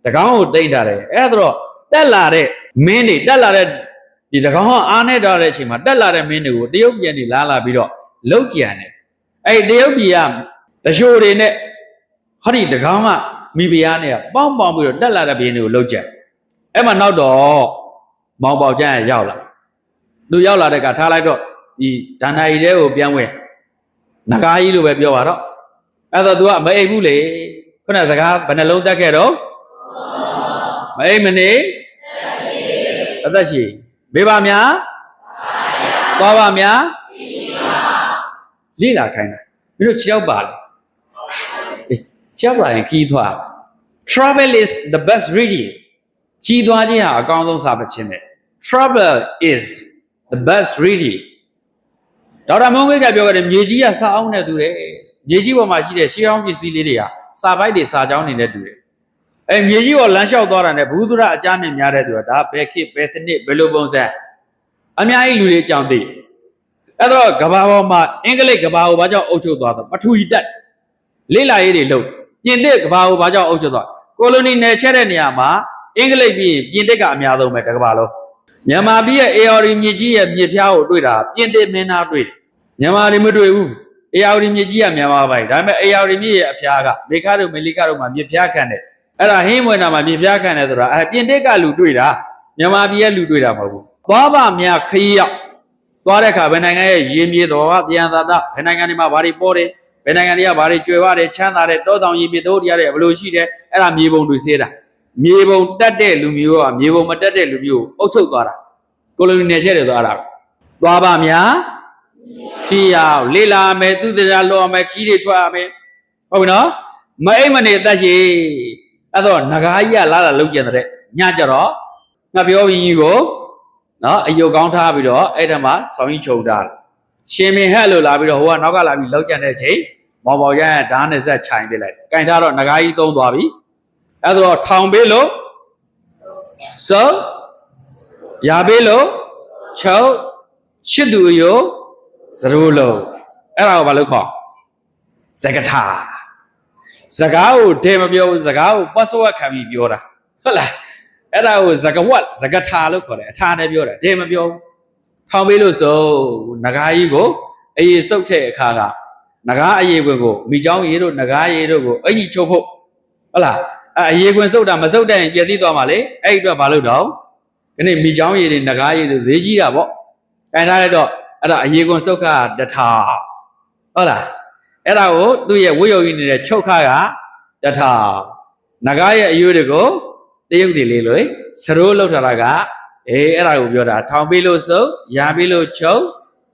တကောင်းကိုသိမ်းထားတယ်အဲ့တော့တက်လာတဲ့မင်းတွေတက်လာတဲ့ဒီတကောင်းအားနဲ့တော့တဲ့အချိန်မှာတက်လာတဲ့မင်းတွေကိုတရုတ်ပြည်ကနေလာပြီးတော့လှုပ်ကြံတယ်အဲ့တရုတ်ပြည်ကတရှိုးတွေနဲ့ဟောဒီတကောင်းကမိဖုရားနဲ့ပေါင်းပြီးတော့တက်လာတဲ့ဘင်းတွေကိုလှုပ်ကြံအဲ့မှာနောက်တော့မောင်ပေါကျန်းရောက်လာသူရောက်လာတဲ့ကထားလိုက်တော့ဒီဒန္တာကြီးတဲကိုပြန်ဝင်နဂါးကြီးလို့ပဲပြောပါတော့အဲ့တော့ तू ကမအိပ်ဘူးလေခုနစကားဘယ်နှလုံးတက်ခဲ့တော့မအိပ်မနေအသက်ရှိမေးပါများသွားပါများလေ့လာခိုင်းတာမင်းတို့6ယောက်ပါလေ6ယောက်ပါရင်ခီးသွား travel is the best reading ခီးသွားခြင်းဟာအကောင်းဆုံးစာပေခြင်းပဲ travel is the best reading ဒေါက်တာမုန်းကိတ်ကပြောခဲ့တယ်မြေကြီးကစာအောင်နဲ့တူတယ်မြေကြီးပေါ်မှာရှိတဲ့ရှေးဟောင်းပစ္စည်းလေးတွေကစာပိုက်တွေစာကြောင်းနေနဲ့တူတယ်အဲမြေကြီးပေါ်လမ်းလျှောက်သွားတာနဲ့ဘုသူရအကြမ်းမြင်များတဲ့သူကဒါဘယ်ခေတ်ဘယ်စနစ်ဘယ်လိုပုံစံအများကြီးလူတွေကြောင်းသိအဲ့တော့ကဘာပေါ်မှာအင်္ဂလိပ်ကဘာကိုဘာကြောင့်အုပ်ချုပ်သွားတော့ပထဝီတက်လေးလာရေးတွေလုပ်ပြင်သစ်ကဘာကိုဘာကြောင့်အုပ်ချုပ်သွားကိုလိုနီနယ်ချဲတဲ့နေရာမှာအင်္ဂလိပ်ပြီးပြင်သစ်ကအများဆုံးပဲတကဘာလုံးမြန်မာပြည်ရဲ့ AR မြစ်ကြီးရဲ့မြစ်ဖျားကိုတွေ့တာပြင်သစ်မင်းသားတွေ့မြန်မာတွေမတွေ့ဘူး AR မြစ်ကြီးကမြန်မာပိုင်းဒါပေမဲ့ AR မြစ်ရဲ့အဖျားကမေခါတို့မေလိကတို့မှာမြစ်ဖျားခံတယ်အဲ့ဒါဟင်းမွေနာမှာမြစ်ဖျားခံတယ်ဆိုတာပြင်သစ်ကလူတွေ့တာမြန်မာပြည်ရဲ့လူတွေ့တာမဟုတ်ဘူးသွားပါများခရီးရောက်သွားတဲ့အခါဘယ်နိုင်ငံရဲ့ရေမြေတော်ကပြန်သာတာဘယ်နိုင်ငံတွေမှာဘာတွေပေါ်တယ်ဘယ်နိုင်ငံတွေကဘာတွေကျွယ်ဝတယ်ချမ်းသာတယ်တောတောင်ရေမြေတို့တရားတွေဘယ်လိုရှိတယ်အဲ့ဒါမြေပုံတွေစေးတာ မြေပုံတက်တဲ့လူမျိုးကမြေပုံမတက်တဲ့လူမျိုးအုပ်ချုပ်သွားတာကိုလိုနီနယ်ချက်တွေသွားတာသွားပါများခီးရောက်လေလာမယ်သူတရားလောမယ်ခီးတွေထွက်ရမယ်ဟုတ်ပြီနော်မအိမ်မနေတက်ရှိအဲ့တော့ငကားကြီးကလာတာလုံးကျင်တဲ့ညကြတော့ငါပြောပြီးကြီးကိုနော်အယုတ်ကောင်းထားပြီးတော့အဲ့ဒါမှဆောင်းကြီးချုပ်တာရှင်မင်းဟဲ့လို့လာပြီးတော့ဟိုကနောက်ကလာပြီးလောက်ကျန်တဲ့ချိန်မော်ပေါ်ကျန်ဓာတ်နဲ့ဆက်ခြိုင်ပြလိုက်ကင်ထားတော့ငကားကြီးသုံးသွားပြီအဲ့တော့ထောင်ပေးလို့စောရပေးလို့ချုပ်ချစ်သူရောစရိုးလို့အဲ့ဒါကိုဘာလို့ခေါ်ဇဂထာစကားကိုတဲမပြောဘူးစကားကိုပတ်စဝတ်ခံပြီးပြောတာဟုတ်လားအဲ့ဒါကိုဇဂဝတ်ဇဂထာလို့ခေါ်တယ်အထာနဲ့ပြောတာတဲမပြောဘူးထောင်ပေးလို့ဆိုငကားကြီးကိုအေးစုပ်တဲ့အခါကငကားအေးခွင်ကိုမိချောင်းရေတို့ငကားရေတို့ကိုအင်ကြီးချုပ်ဖို့ဟုတ်လားအေးခွင်စုပ်တာမစုပ်တဲ့ရင်ပြည့်သိသွားမှာလေအဲ့အတွက်ဘာလို့တော့ဒီနေ့မိချောင်းရေတွေငကားရေတို့ဈေးကြီးတာပေါ့ခိုင်းထားလိုက်တော့အဲ့ဒါအေးခွင်စုပ်ခတထာဟုတ်လားအဲ့ဒါကိုသူ့ရဲ့ဝိယုတ်ကြီးနေတဲ့ချုပ်ခကတထာငကားရဲ့အယွေတွေကိုတရုတ်တွေလေးလို့စရိုးလောက်ထားတာကအဲ့ဒါကိုပြောတာထောင်ပေးလို့စုပ်ရပေးလို့ချုပ်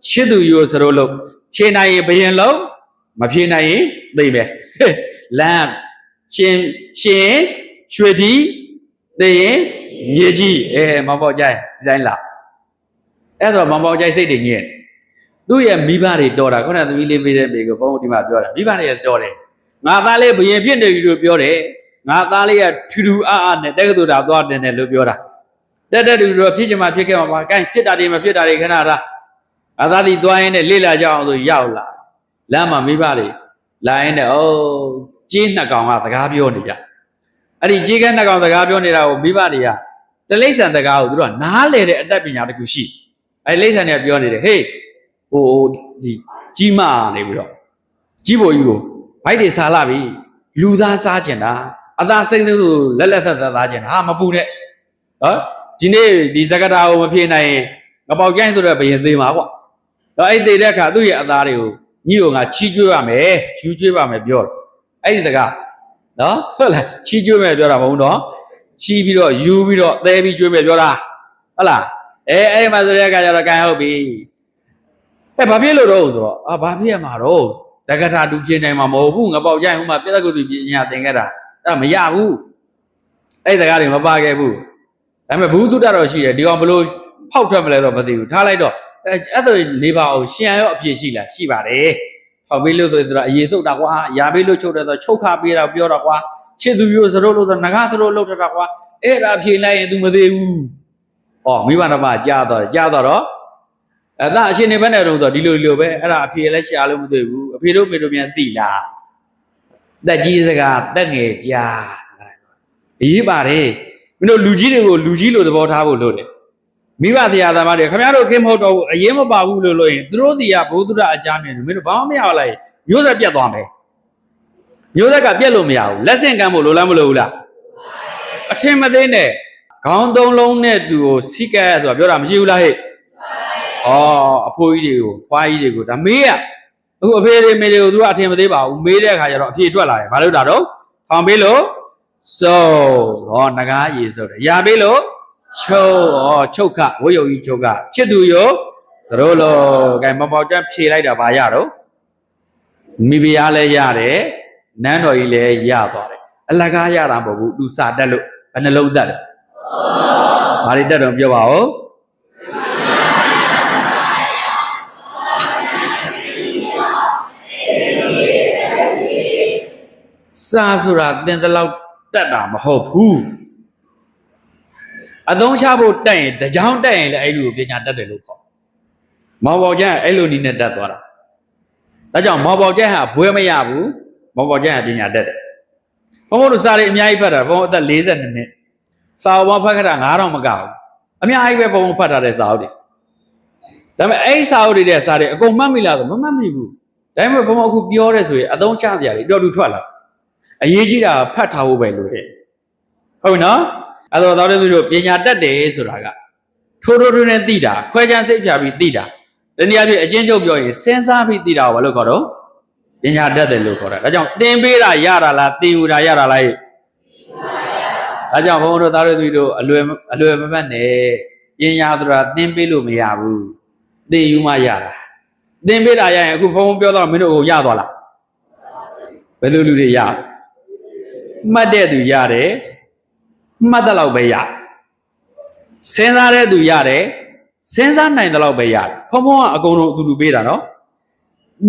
ချစ်သူရိုးစရိုးလို့ဖြေနိုင်ရင်ဘယင်လုံးမဖြေနိုင်ရင်သိမယ်လမ်းရှင်ရွှေတီသိရင်မြေကြီးမပေါကြိုင်ဒီတိုင်းလာအဲ့တော့မပေါကြိုင်စိတ်တွေညစ်သူ့ရဲ့မိဘတွေတော်တာခုနကသမီးလေးပေးတဲ့မိကိုဘုန်းကြီးဒီမှာပြောတာမိဘတွေတော်တယ်ငါသားလေးဘယင်ဖြစ်နေပြီလို့ပြောတယ်ငါသားလေးကထူထူအားနဲ့တက္ကသိုလ်တာသွားတယ်နဲ့လို့ပြောတာတက်တူတော့ဖြစ်ချင်မှဖြစ်ခဲ့မှာပါကိုင်းဖြစ်တာတွေမဖြစ်တာတွေခဏထားအသားဒီသွားရင်လည်းလေ့လာကြအောင်ဆိုရောက်လာလမ်းမှာမိဘတွေလာရင်လည်းကြေးနှစ်ကောင်ကစကားပြောနေကြအဲ့ဒီကြေးကနှစ်ကောင်စကားပြောနေတာကိုမိဘတွေကတလိမ့်ဆန်စကားကိုသူတို့ကနားလေတဲ့အတတ်ပညာတစ်ခုရှိအဲ့လိမ့်ဆန်တွေကပြောနေတယ်ဟေးဟိုဒီကြီးမနေပြီးတော့ကြီးပေါ်ကြီးကိုဘိုက်တွေစားလာပြီလူသားစားကျင်တာအသားစိမ့်စိမ့်ဆိုလက်လက်သက်သက်စားကျင်တာဟာမပူနဲ့နော်ဒီနေ့ဒီဇဂတာကိုမဖြေနိုင်ရင်ငပေါက်ကျိုင်းဆိုတော့ဘယင်သေးမှာကွာတော့အဲ့သေးတဲ့အခါသူ့ရဲ့အသားတွေကိုညီတို့ငါချီးကျွေးပါမယ်ယူကျွေးပါမယ်ပြောတယ်အဲ့ဒီတကားနော်ဟုတ်လားချီးကျွေးမယ်ပြောတာမဟုတ်တော့ချီးပြီးတော့ယူပြီးတော့သဲပြီးကျွေးမယ်ပြောတာဟုတ်လားအဲ့ဒီမှာဆိုတဲ့အခါကျတော့ကန်ဟုတ်ပြီဘာဖြစ်လို့တော့ဆိုတော့ဘာဖြစ်ရမှာတော့ဇဂတာတူဖြေနိုင်မှာမဟုတ်ဘူးငပေါက်ကျိုင်းဟိုမှာပြဿကုသူပြင်ညာသင်ခဲ့တာအဲ့မရဘူးအဲ့ဒီတကားတွေမပါခဲ့ဘူးဒါပေမဲ့ဘူးတုတ္တတော့ရှိတယ်ဒီကောင်ဘလို့ဖောက်ထွက်မလဲတော့မသိဘူးထားလိုက်တော့အဲ့ဒါနေပါအောင်ရှင်ရောအဖြစ်ရှိလားရှိပါတယ်ဖောက်ပေးလို့ဆိုတော့အရေးစုပ်တာကွာရာပေးလို့ချုပ်တယ်ဆိုချုပ်ခပေးတာပြောတာကွာချစ်သူရိုးစရိုးလို့ဆိုငကားစရိုးလောက်တာကွာအဲ့ဒါဖြေလိုက်ရင် तू မသေးဘူးဟောမိဘတော်မကြားတော့အဲ့ဒါအရှင်နေဘက်နဲ့တော့ဆိုဒီလိုပဲအဲ့ဒါအဖြေလည်းရှာလို့မသိဘူးအဖေတို့မေတို့ပြန်သိလားတက်ကြီးစကားတက်ငယ်ကြားအေးပါတယ်မင်းတို့လူကြီးတွေကိုလူကြီးလို့သဘောထားဖို့လို့တယ်မိဘတရားသမားတွေခင်ဗျားတို့ခင်မဟုတ်တော့ဘူးအရင်မပါဘူးလို့ရင်သူတို့စီကဘုဒ္ဓအကြမ်းမြင်တယ်မင်းတို့ဘာမှမရပါလားမျိုးဆက်ပြတ်သွားမယ်မျိုးဆက်ကပြတ်လို့မရဘူးလက်ဆင့်ကမ်းဖို့လိုလားမလိုဘူးလားအထင်မသေးနဲ့ခေါင်းသုံးလုံးနဲ့သူကိုစီးကဲဆိုတာပြောတာမရှိဘူးလားဟဲ့အဖိုးကြီးတွေကိုဖွားကြီးတွေကိုဒါမေးရအခုအဖေတွေမေတွေကိုသူကအထင်မသေးပါဘူးမေးတဲ့အခါကျတော့အဖြေထွက်လာတယ်ဘာလို့တာတော့ထောင်ပေးလို့စိုးငကားရေစိုးတယ်ရာပေးလို့ချုပ်ခဝိယုတ်ကြီးချုပ်ခချစ်သူရောစရိုးလို့ကဲမပေါက်ကြဖြေလိုက်တာဗာရတော့မိဖုရားလည်းရတယ်နန်းတော်ကြီးလည်းရသွားတယ်အလကားရတာမဟုတ်ဘူးသူစာတက်လို့ဘယ်နှလုံးတက်တယ်ဘာတွေတက်တော့ပြောပါဦးစာဆိုတာသင်တလောက်တက်တာမဟုတ်ဘူးအသုံးချဖို့တက်ရင်တကြောင်တက်ရင်လည်းအဲ့လိုပညာတက်တယ်လို့ခေါ်မော်ပေါကျန်အဲ့လိုနည်းနဲ့တက်သွားတာဒါကြောင့်မော်ပေါကျန်ဟာဘွဲမရဘူးမော်ပေါကျန်ဟာပညာတက်တယ်ဘုံဘုံတို့စာတွေအများကြီးဖတ်တာဘုံအသက်42နှစ်စာအုပ်ဖတ်ခတာ9000မကဘူးအများကြီးပဲဘုံဖတ်ထားတဲ့စာအုပ်တွေဒါပေမဲ့အဲ့စာအုပ်တွေတဲ့စာတွေအကုန်မှတ်မိလားဆိုမမှတ်မိဘူးဒါပေမဲ့ဘုံအခုပြောရဲဆိုရင်အသုံးချစရာတွေတော်တူထွက်လာအရေးကြီးတာဖတ်ထားဖို့ပဲလို့တဲ့ဟုတ်ပြီနော်အဲ့တော့တော်တယ်သူတို့ပညာတတ်တယ်ဆိုတာကထိုးနဲ့သိတာခွဲခြားစိတ်ဖြာပြီးသိတာတနည်းအားဖြင့်အချင်းချုပ်ပြောရင်စဉ်းစားပြီးသိတာကိုဘာလို့ခေါ်တော့ပညာတတ်တယ်လို့ခေါ်တာဒါကြောင့်သင်ပေးတာရတာလားသင်ယူတာရတာလား ဒါကြောင့်ဘုန်းတော်သားတို့အလွယ်မပတ်နဲ့ပညာဆိုတာသင်ပေးလို့မရဘူးသင်ယူမှရတာသင်ပေးတာရရင်အခုဘုန်းပြောတော့မင်းတို့ကိုရသွားလားဘယ်လိုလူတွေရမှတ်တဲ့သူရတယ်မှတ်တဲ့လောက်ပဲရစဉ်းစားတဲ့သူရတယ်စဉ်းစားနိုင်တဲ့လောက်ပဲရတယ်ဘုန်းကအကုန်လုံးအတူတူပေးတာနော်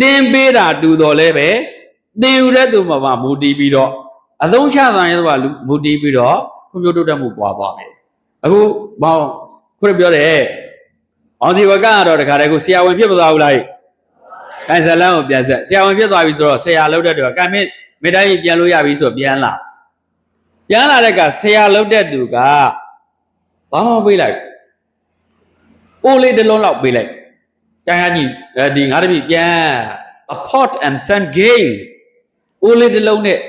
သင်ပေးတာတူတော်လဲပဲသင်ယူတဲ့သူမှာမူတည်ပြီးတော့အသုံးချတဲ့သူကမူတည်ပြီးတော့ဖွံ့ဖြိုးတိုးတက်မှုပွားသွားမယ်အခုဘောင်းခုနပြောတယ်အောင်ဒီဝကကတော့တခါတည်းကိုဆရာဝန်ဖြစ်မသွားဘူးလားအဲဇလန်းကိုပြန်ဆက်ဆရာဝန်ဖြစ်သွားပြီဆိုတော့ဆရာလုပ်တဲ့သူကကံမေတ္တာကြီးပြန်လို့ရပြီဆိုပြန်လာတဲ့ကဆရာလုပ်တဲ့သူကဘာမှပေးလိုက်အိုးလေးတစ်လုံးလောက်ပေးလိုက်ကျန်ကြီးဒီငါတပည့်ပြန် a pot and sun gain အိုးလေးတစ်လုံးနဲ့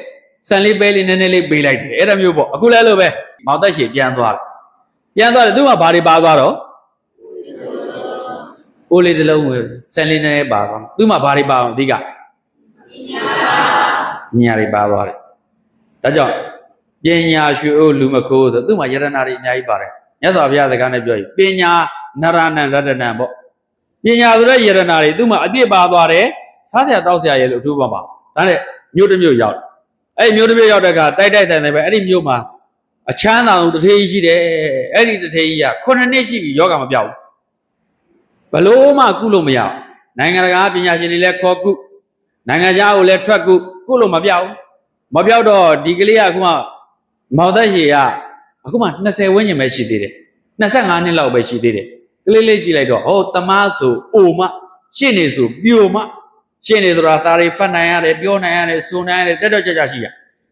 ဆန်လေးပဲလေးနည်းနည်းလေးပေးလိုက်တယ်အဲ့ဒါမျိုးပေါ့အခုလည်းလို့ပဲမောင်သက်ရှည်ပြန်သွားတယ်သူကဘာတွေပါသွားတော့အိုးလေးတစ်လုံးကိုဆန်လေးနည်းနည်းပါသွားသူမှဘာတွေပါအောင်အဓိကညာတွေပါသွားတယ်ဒါကြောင့်ပညာရွှေအိုးလူမခိုးဆိုသူမှယရနာတွေအများကြီးပါတယ်မြတ်စွာဘုရားစကားနဲ့ပြောရင်ပညာနရဏံရတနံပေါ့ပညာဆိုတဲ့ယရနာတွေသူမှအပြည့်ပါသွားတယ်စားစရာတောက်စရာရဲ့လို့အထူးပါပါဒါနဲ့မြို့တစ်မြို့ရောက်အဲ့မြို့တစ်မြို့ရောက်တဲ့အခါတိုက်တိုင်ပဲအဲ့ဒီမြို့မှာအချမ်းသာဆုံးတထေးကြီးရှိတယ်အဲ့ဒီတထေးကြီးက9နှစ်ရှိပြီယောဂမပြောက်ဘူးဘလို့မှကုလို့မရနိုင်ငံတကာပညာရှင်တွေလည်းခေါ်ကုနိုင်ငံခြားကိုလည်းထွက်ကုလို့မပြောက်တော့ဒီကလေးကအခုမှမောင်သက်ရှည်ကအခုမှ20ဝန်းကျင်ပဲရှိသေးတယ်25နှစ်လောက်ပဲရှိသေးတယ်ကလေးလေးကြည့်လိုက်တော့ဟောတမားဆိုအိုမရှင်းနေဆိုပြိုမရှင်းနေဆိုတာသားတွေဖတ်နိုင်ရတယ်ပြောနိုင်ရတယ်ဆိုနိုင်ရတယ်တက်ကြရှိရ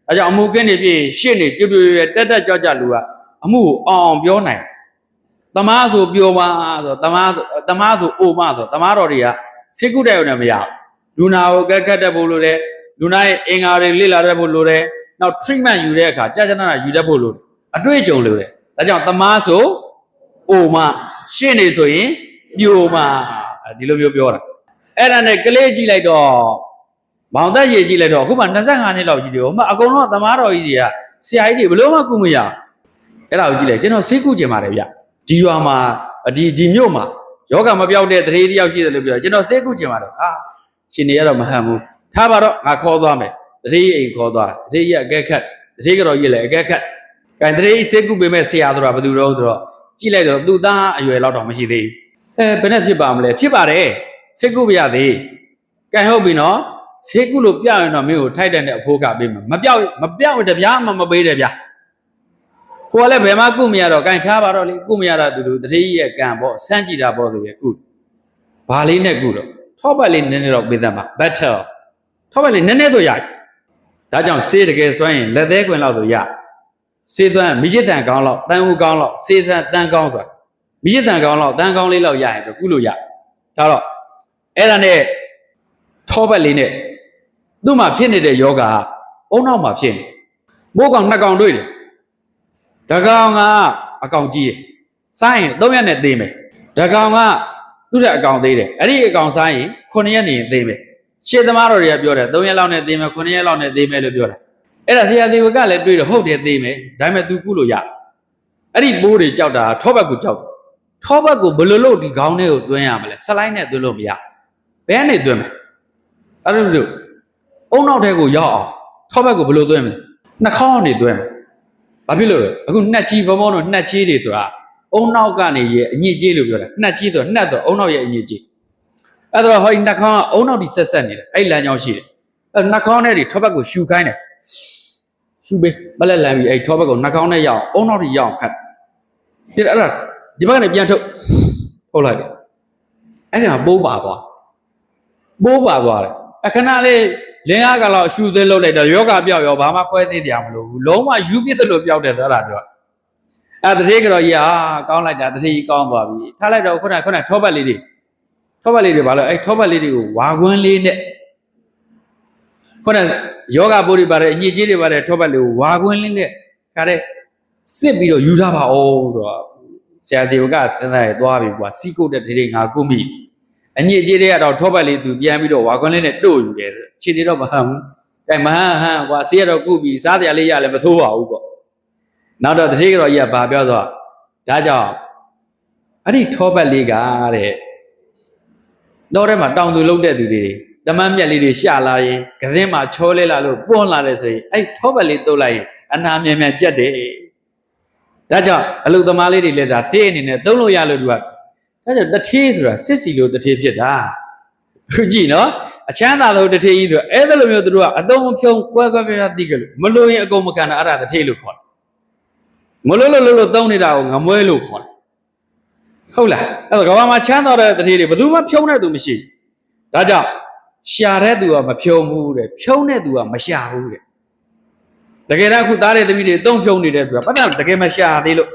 ဒါကြောင့်အမှုကင်းနေပြည့်ရှင်းနေပြပြတက်ကြလူကအမှုကိုအောင်ပြောနိုင်တမားဆိုပြိုမဆိုတမားဆိုအိုမဆိုတမားတော်တွေကစိတ်ကူးတဲ့ရုံနဲ့မရလူနာကိုကက်ခတ်တတ်ဖို့လိုတယ်လူနာရဲ့အင်္ဂါတွေလေ့လာတတ်ဖို့လိုတယ်နောက် treatment ယူတဲ့အခါကြာကြာနာယူတတ်ဖို့လိုတယ်အတွေ့အကြုံလိုတယ်ဒါကြောင့်တမားဆိုအိုမရှင်းနေဆိုရင်ပြိုမဒီလိုမျိုးပြောတာအဲ့ဒါနဲ့ကလေးကြည့်လိုက်တော့မောင်သက်ရေကြည့်လိုက်တော့အခုမှ25နှစ်လောက်ရှိတယ်ဟိုမှအကုန်လုံးသမားတော်ကြီးတွေကဆရာကြီးတွေဘလို့မှကုမရအဲ့ဒါကိုကြည့်လိုက်ကျွန်တော်စိတ်ကူးကျင်ပါတယ်ဗျဒီရွာမှာဒီမြို့မှာယောဂမပြောက်တဲ့တရေတယောက်ရှိတယ်လို့ပြောကျွန်တော်စိတ်ကူးကျင်ပါတယ်ဟာရှင်နေရတော့မဟန်ဘူးထားပါတော့ငါခေါ်သွားမယ်တရေအိမ်ခေါ်သွားတရေကြီးအကဲခတ်တရေကတော့ကြီးလည်းအကဲခတ်ကန်တရေစိတ်ကူးပေးမဲ့ဆရာဆိုတာဘယ်သူတော့ဆိုတော့ကြည့်လိုက်တော့သူ့သားအရွယ်လောက်တော့မရှိသေးဘူးဘယ်နဲ့ဖြစ်ပါမလဲဖြစ်ပါတယ်စိတ်ကူးပြရသေးကန်ဟုတ်ပြီနော်စိတ်ကူးလို့ပြရင်တော့မင်းကိုထိုက်တဲ့အဖိုးကပေးမှာမပြောက်တပြားမှမပေးတယ်ဗျာဟိုကလည်းဘယ်မှကုမရတော့ကန်ထားပါတော့လေကုမရတာသူတို့တတိရဲ့ကံပေါ့စမ်းကြည့်တာပေါ့ဆိုပြီးကုဘာလေးနဲ့ကုတော့ထောပတ်လေးနည်းနည်းတော့ပေးသမှာ battle ထောပတ်လေးနည်းနည်းတော့ရဒါကြောင့်စေးတကယ်စွမ်းရင်လက်သေးခွင်လောက်ဆိုရစေးစွမ်းမိချစ်တန်ကောင်းလောက်တန်ဦးကောင်းလောက်စေးစွမ်းတန်ကောင်းဆိုတာမိချစ်တန်ကောင်းလောက်တန်ကောင်းလေးလောက်ရရင်တော့ကုလို့ရဒါတော့အဲ့ဒါနဲ့ထောပတ်လေးနဲ့သူ့မှာဖြစ်နေတဲ့ယောဂအုံနောက်မှာဖြစ်နေမိုးကောင်2ကောင်တွေ့တယ်တကောင်ကအကောင်ကြီးတယ်စားရင်3ရက်နဲ့သေးမယ်တကောင်ကသူ့တဲ့အကောင်သေးတယ်အဲ့ဒီအကောင်စားရင်9ရက်နေရင်သေးမယ်ရှေ့သမားတော်တွေကပြောတယ်3ရက်လောက်နဲ့သေးမယ်9ရက်လောက်နဲ့သေးမယ်လို့ပြောတာအဲ့ဒါဆရာသေးဝကလည်းတွေ့တယ်ဟုတ်တယ်သေးမယ်ဒါပေမဲ့ तू ကုလို့ရအဲ့ဒီပိုးတွေကြောက်တာထောပတ်ကိုကြောက်ထောပတ်ကိုဘယ်လိုလုပ်ဒီခေါင်းထဲကိုသွင်းရမလဲဆက်လိုက်နဲ့သွင်းလို့မရဘယ်နဲ့သွင်းမလဲအဲ့လိုဆိုအုံနောက်ထဲကိုရောက်အောင်ထောပတ်ကိုဘယ်လိုသွင်းမလဲနှာခေါင်းကနေသွင်းမယ်ဘာဖြစ်လို့လဲအခုနှက်ကြီးဘုံဘုံတို့နှက်ကြီးတွေဆိုတာအုံနောက်ကနေရဲ့အညစ်အကြေးလို့ပြောတာနှက်ကြီးဆိုနှက်ဆိုအုံနောက်ရဲ့အညစ်အကြေးအဲ့တော့ဟောဒီနှာခေါင်းကအုံနောက်ဒီဆက်နေတယ်အဲ့လမ်းကြောင်းရှိတယ်အဲ့နှာခေါင်းထဲတွေထောပတ်ကိုရှူခိုင်းတယ်ရှူပေးမလက်လမ်းပြီးအဲ့ထောပတ်ကိုနှာခေါင်းထဲရောက်အုံနောက်ထိရောက်ခတ်ဒီအဲ့ဒါဒီဘက်ကနေပြန်ထုတ်လိုက်တယ်အဲ့ဒါပိုးပါသွားတယ်အခဏလေးလင်းအားကလောက်ရှူသေးလို့လိုက်တော့ယောဂပြောက်ရောဘာမှကွဲသေးတယ်မလို့ဘူးလုံးဝယူပြစ်သလိုပြောက်တယ်ဆိုအဲ့ဒါပြောအဲ့တတိကတော်ကြီးဟာကောင်းလိုက်တာတတိကြီးကောင်းသွားပြီထားလိုက်တော့ခုနထောပတ်လေးတွေဘာလို့အဲ့ထောပတ်လေးတွေကိုဝါကွန်းလေးနဲ့ခုနယောဂပိုးတွေပါတယ်အညစ်အကြေးတွေပါတယ်ထောပတ်လေးကိုဝါကွန်းလေးနဲ့ခါတဲ့စစ်ပြီးတော့ယူထားပါအောင်ဆိုတော့ဆရာသေးကသင်သားရသွားပြီကွာစီးကုတ်တဲ့တတိငါကုမိအညစ်အကြေးတွေကတော့ထောပတ်လေးသူပြန်ပြီးတော့ဝါကွန်းလေးနဲ့တို့ယူတယ်ခြေတွေတော့မဟန်ဘူးအဲမဟန်ကွာဆေးရတော့ကုပြီးစားတရားလေးရလည်းမသိုးပါဘူးပေါ့ နောက်တော့တတိကတော့ကြီးကဘာပြောတော့ဒါကြောင့်အဲ့ဒီထောပတ်လေးကတဲ့တော့ထဲမှာတောင်သူလုံးတဲ့သူတွေတမန်မြက်လေးတွေရှာလာရင်ကသင်းမှာချောလဲလာလို့ပွန်းလာတယ်ဆိုရင်အဲ့ထောပတ်လေးတုတ်လိုက်ရင်အနာမြန်မြန်ကြက်တယ်ဒါကြောင့်အလုသမားလေးတွေလည်းဒါသေးအနေနဲ့သုံးလို့ရလို့သူကဒါကြောင့်တထေးဆိုတာစစ်စီလို့တထေးဖြစ်တာခုကြည့်နော်အချမ်းသာလို့တထေးကြီးဆိုအဲ့ဒါလိုမျိုးသူတို့ကအတုံးဖြုံကွဲကွဲပြားပြားသိကြလို့မလို့ရင်အကုန်မကန်တာအဲ့ဒါတထေးလို့ခေါ်တယ်မလို့လို့သုံးနေတာကိုငမွဲလို့ခေါ်တယ်ဟုတ်လားအဲ့တော့ကဘာမှာချမ်းသာတဲ့တထေးတွေဘယ်သူမှဖြုံတဲ့သူမရှိဘူးဒါကြောင့်ရှာတဲ့သူကမဖြုံဘူးတဲ့ဖြုံတဲ့သူကမရှာဘူးတဲ့တကယ်တော့အခုသားတဲ့သမီးတွေတုံးဖြုံနေတဲ့သူကပတ်သက်တကယ်မရှာသေးလို့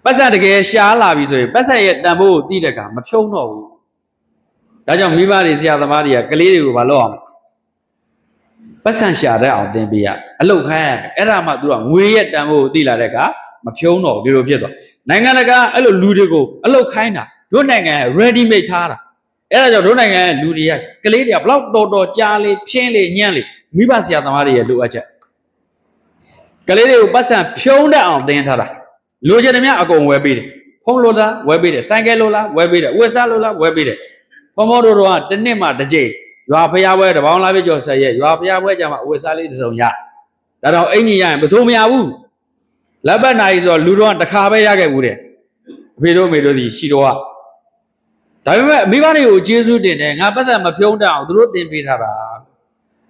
ပတ်သက်တကယ်ရှာလာပြီဆိုရင်ပတ်သက်ရဲ့တန်ဖိုးကိုသိတဲ့ကမဖြုံတော့ဘူးဒါကြောင့်မိဘတွေဆရာသမားတွေကကလေးတွေကိုမလုပ်အောင်ပတ်စံရှာတဲ့အောင်သင်ပေးရအလုတ်ခိုင်းရအဲ့ဒါမှသူကငွေရဲ့တန်ဖိုးကိုသိလာတဲ့ကမဖြုံတော့ဒီလိုဖြစ်သွားနိုင်ငံတကာအဲ့လိုလူတွေကိုအလုတ်ခိုင်းတာတို့နိုင်ငံ ready made ထားတာအဲ့ဒါကြောင့်တို့နိုင်ငံရဲ့လူတွေကကလေးတွေကဘလောက်တော်ကြားလေးဖြင်းလေးညံ့လေးမိဘဆရာသမားတွေရဲ့လိုအပ်ချက်ကလေးတွေကိုပတ်စံဖြုံးတတ်အောင်သင်ထားတာလိုချင်တယ်များအကုန်ဝယ်ပေးတယ်ဖုန်းလိုလားဝယ်ပေးတယ်ဆိုင်ကယ်လိုလားဝယ်ပေးတယ်ဝက်စားလိုလားဝယ်ပေးတယ်ဖမောတို့ကတစ်နှစ်မှတစ်ကြိမ်ရွာဖျားပွဲတပေါင်းလားပြကြော်ဆက်ရဲ့ရွာဖျားပွဲကြမှာဝက်စားလေးတစ်စုံရဒါတော့အင်ကြီးရရင်ဘယ်သူမရဘူးလက်ပတ်နိုင်ဆိုတော့လူတော်ကတစ်ခါပဲရခဲ့ဘူးတဲ့အဖေတို့အမေတို့ဒီရှိတော့ဒါပေမဲ့မိဘတွေကိုကျေးဇူးတင်တယ်ငါပတ်သက်မဖြုံးတတ်အောင်သူတို့သင်ပေးထားတာ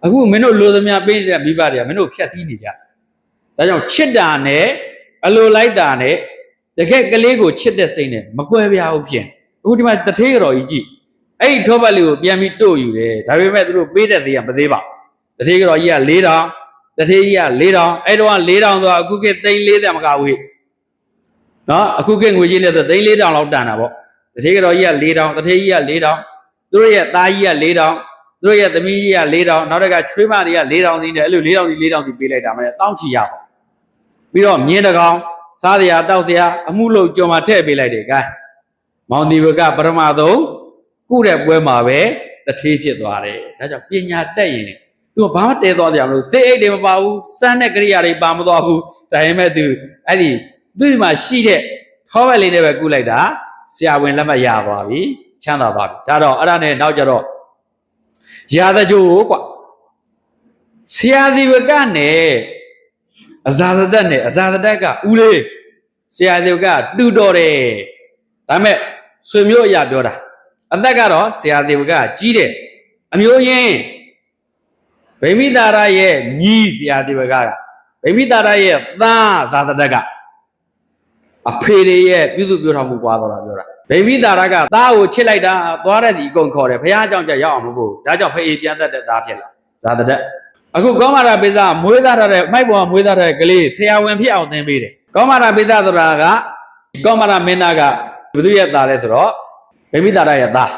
အခုမင်းတို့လိုသမျှပေးနေတဲ့မိဘတွေကမင်းတို့ဖြတ်သီးနေကြဒါကြောင့်ချစ်တာနဲ့အလိုလိုက်တာနဲ့တကယ်ကလေးကိုချစ်တဲ့စိတ်နဲ့မကွဲပြားဘူးဖြစ်အခုဒီမှာတထေးတော်ကြီးကြည့်အဲ့ဒီထောပတ်လေးကိုပြန်ပြီးတို့ယူတယ်ဒါပေမဲ့သူတို့ပေးတဲ့သေးကမသေးပါတထေးတော်ကြီးက4000တထေးကြီးက4000အဲ့တော့4000ဆိုအခုက340မကဘူးနော်အခုကငွေကြီးနဲ့ဆို34000လောက်တန်တာပေါ့တထေးတော်ကြီးက4000တထေးကြီးက4000သူတို့ရဲ့သားကြီးက4000သူတို့ရဲ့သမီးကြီးက4000နောက်တစ်ခါချွေးမတွေက4000စီးတယ်အဲ့လို4000စီး4000စီးပေးလိုက်တာမှတောင်းချီရပါပြီးတော့မြင်းတကောင်စားစရာတောက်စရာအမှုလို့ကြော်မှာထည့်ပေးလိုက်တယ်ကဲမောင်ဒီဘကပရမသုံးကုတဲ့ပွဲမှာပဲတထေးဖြစ်သွားတယ်ဒါကြောင့်ပညာတက်ရင်သူကဘာမှတဲသွားကြမလို့စိတ်အိတ်တွေမပါဘူးစမ်းတဲ့ကရိယာတွေပါမသွားဘူးဒါပေမဲ့သူအဲ့ဒီသူ့မှာရှိတဲ့ထောပတ်လေးနဲ့ပဲကုလိုက်တာဆရာဝန်လက်မှတ်ရသွားပြီချမ်းသာသွားပြီဒါတော့အဲ့ဒါနဲ့နောက်ကြတော့ရာသကြိုးကွာဆရာဒီဘကနဲ့အဇာသတက်နဲ့အဇာသတက်ကဦးလေးဆရာဒီဘကတူတော်တယ်ဒါပေမဲ့ဆွေမျိုးအရာပြောတာအသက်ကတော့ဆရာဒီဘကကြီးတယ်အမျိုးရင်းဗိမိတာရရဲ့ညီဆရာဒီဘကဗိမိတာရရဲ့သားဇာသတက်ကအဖေတွေရဲ့ပြုစုပြောထောင်မှုကွာတော့တာပြောတာဗိမိတာရကသားကိုချစ်လိုက်တာသွားတဲ့ဒီအကုန်ခေါ်တယ်ဘုရားအကြောင်းကြရောက်အောင်မဖို့ဒါကြောင့်ဖေးပြန်တတ်တဲ့သားဖြစ်လာဇာသတက်အခုကောမာရပိစမွေးသားထားတဲ့မိုက်ပေါ်မွေးသားတဲ့ကလေးဆရာဝန်ဖြစ်အောင်သင်ပေးတယ်ကောမာရပိစဆိုတာကကောမာရမင်းသားကဘုသူရဲ့သားလဲဆိုတော့ဗိမိတာရရဲ့သား